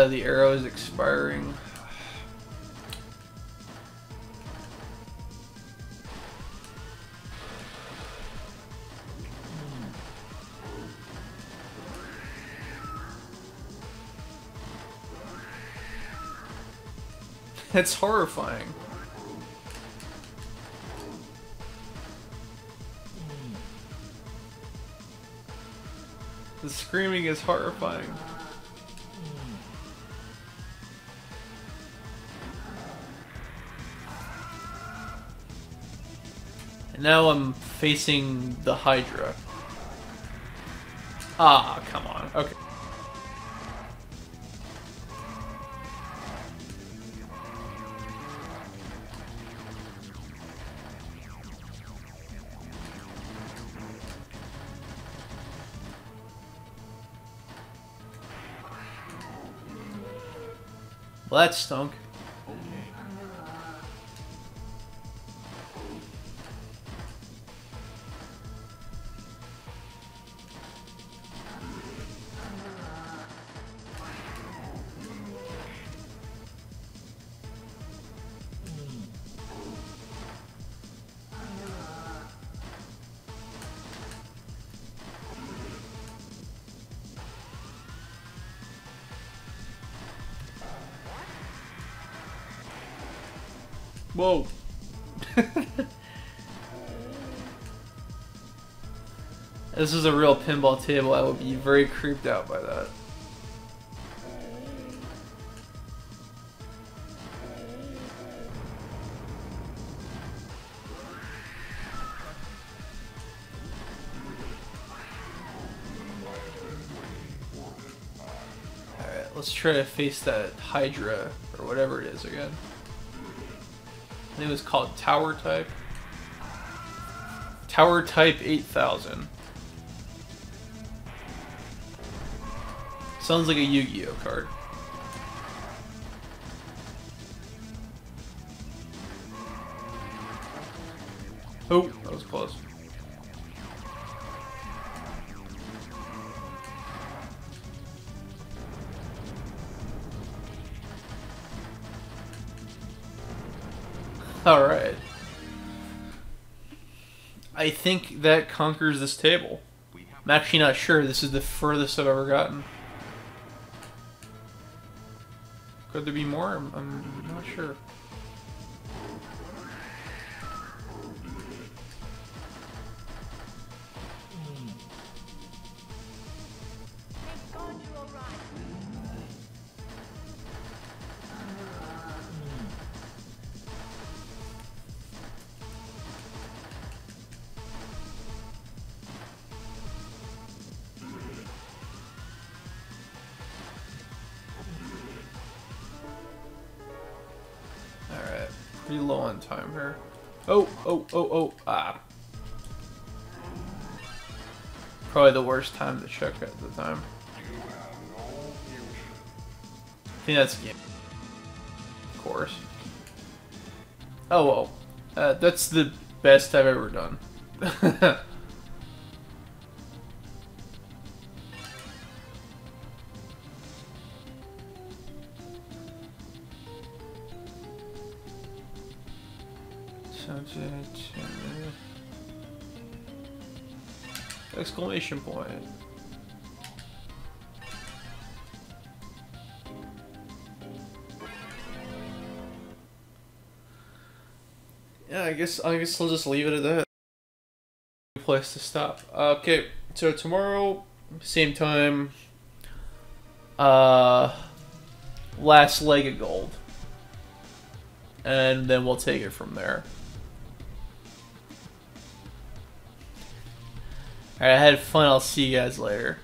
The arrow is expiring. That's horrifying. The screaming is horrifying. And now I'm facing the Hydra. Ah, come on. Okay. Well, that stunk. Whoa. This is a real pinball table. I would be very creeped out by that. Alright, let's try to face that Hydra, or whatever it is again. I think it was called Tower Type. Tower Type 8000. Sounds like a Yu-Gi-Oh card. Oh, that was close. Alright. I think that conquers this table. I'm actually not sure. This is the furthest I've ever gotten. Could there be more? I'm not sure. Pretty low on time here. Oh, ah. Probably the worst time to check at the time. I think that's game. Of course. Oh well. That's the best I've ever done. Exclamation point. Yeah, I guess I'll just leave it at that. Place to stop. Okay, so tomorrow, same time. last leg of gold. And then we'll take it from there. Alright, I had fun. I'll see you guys later.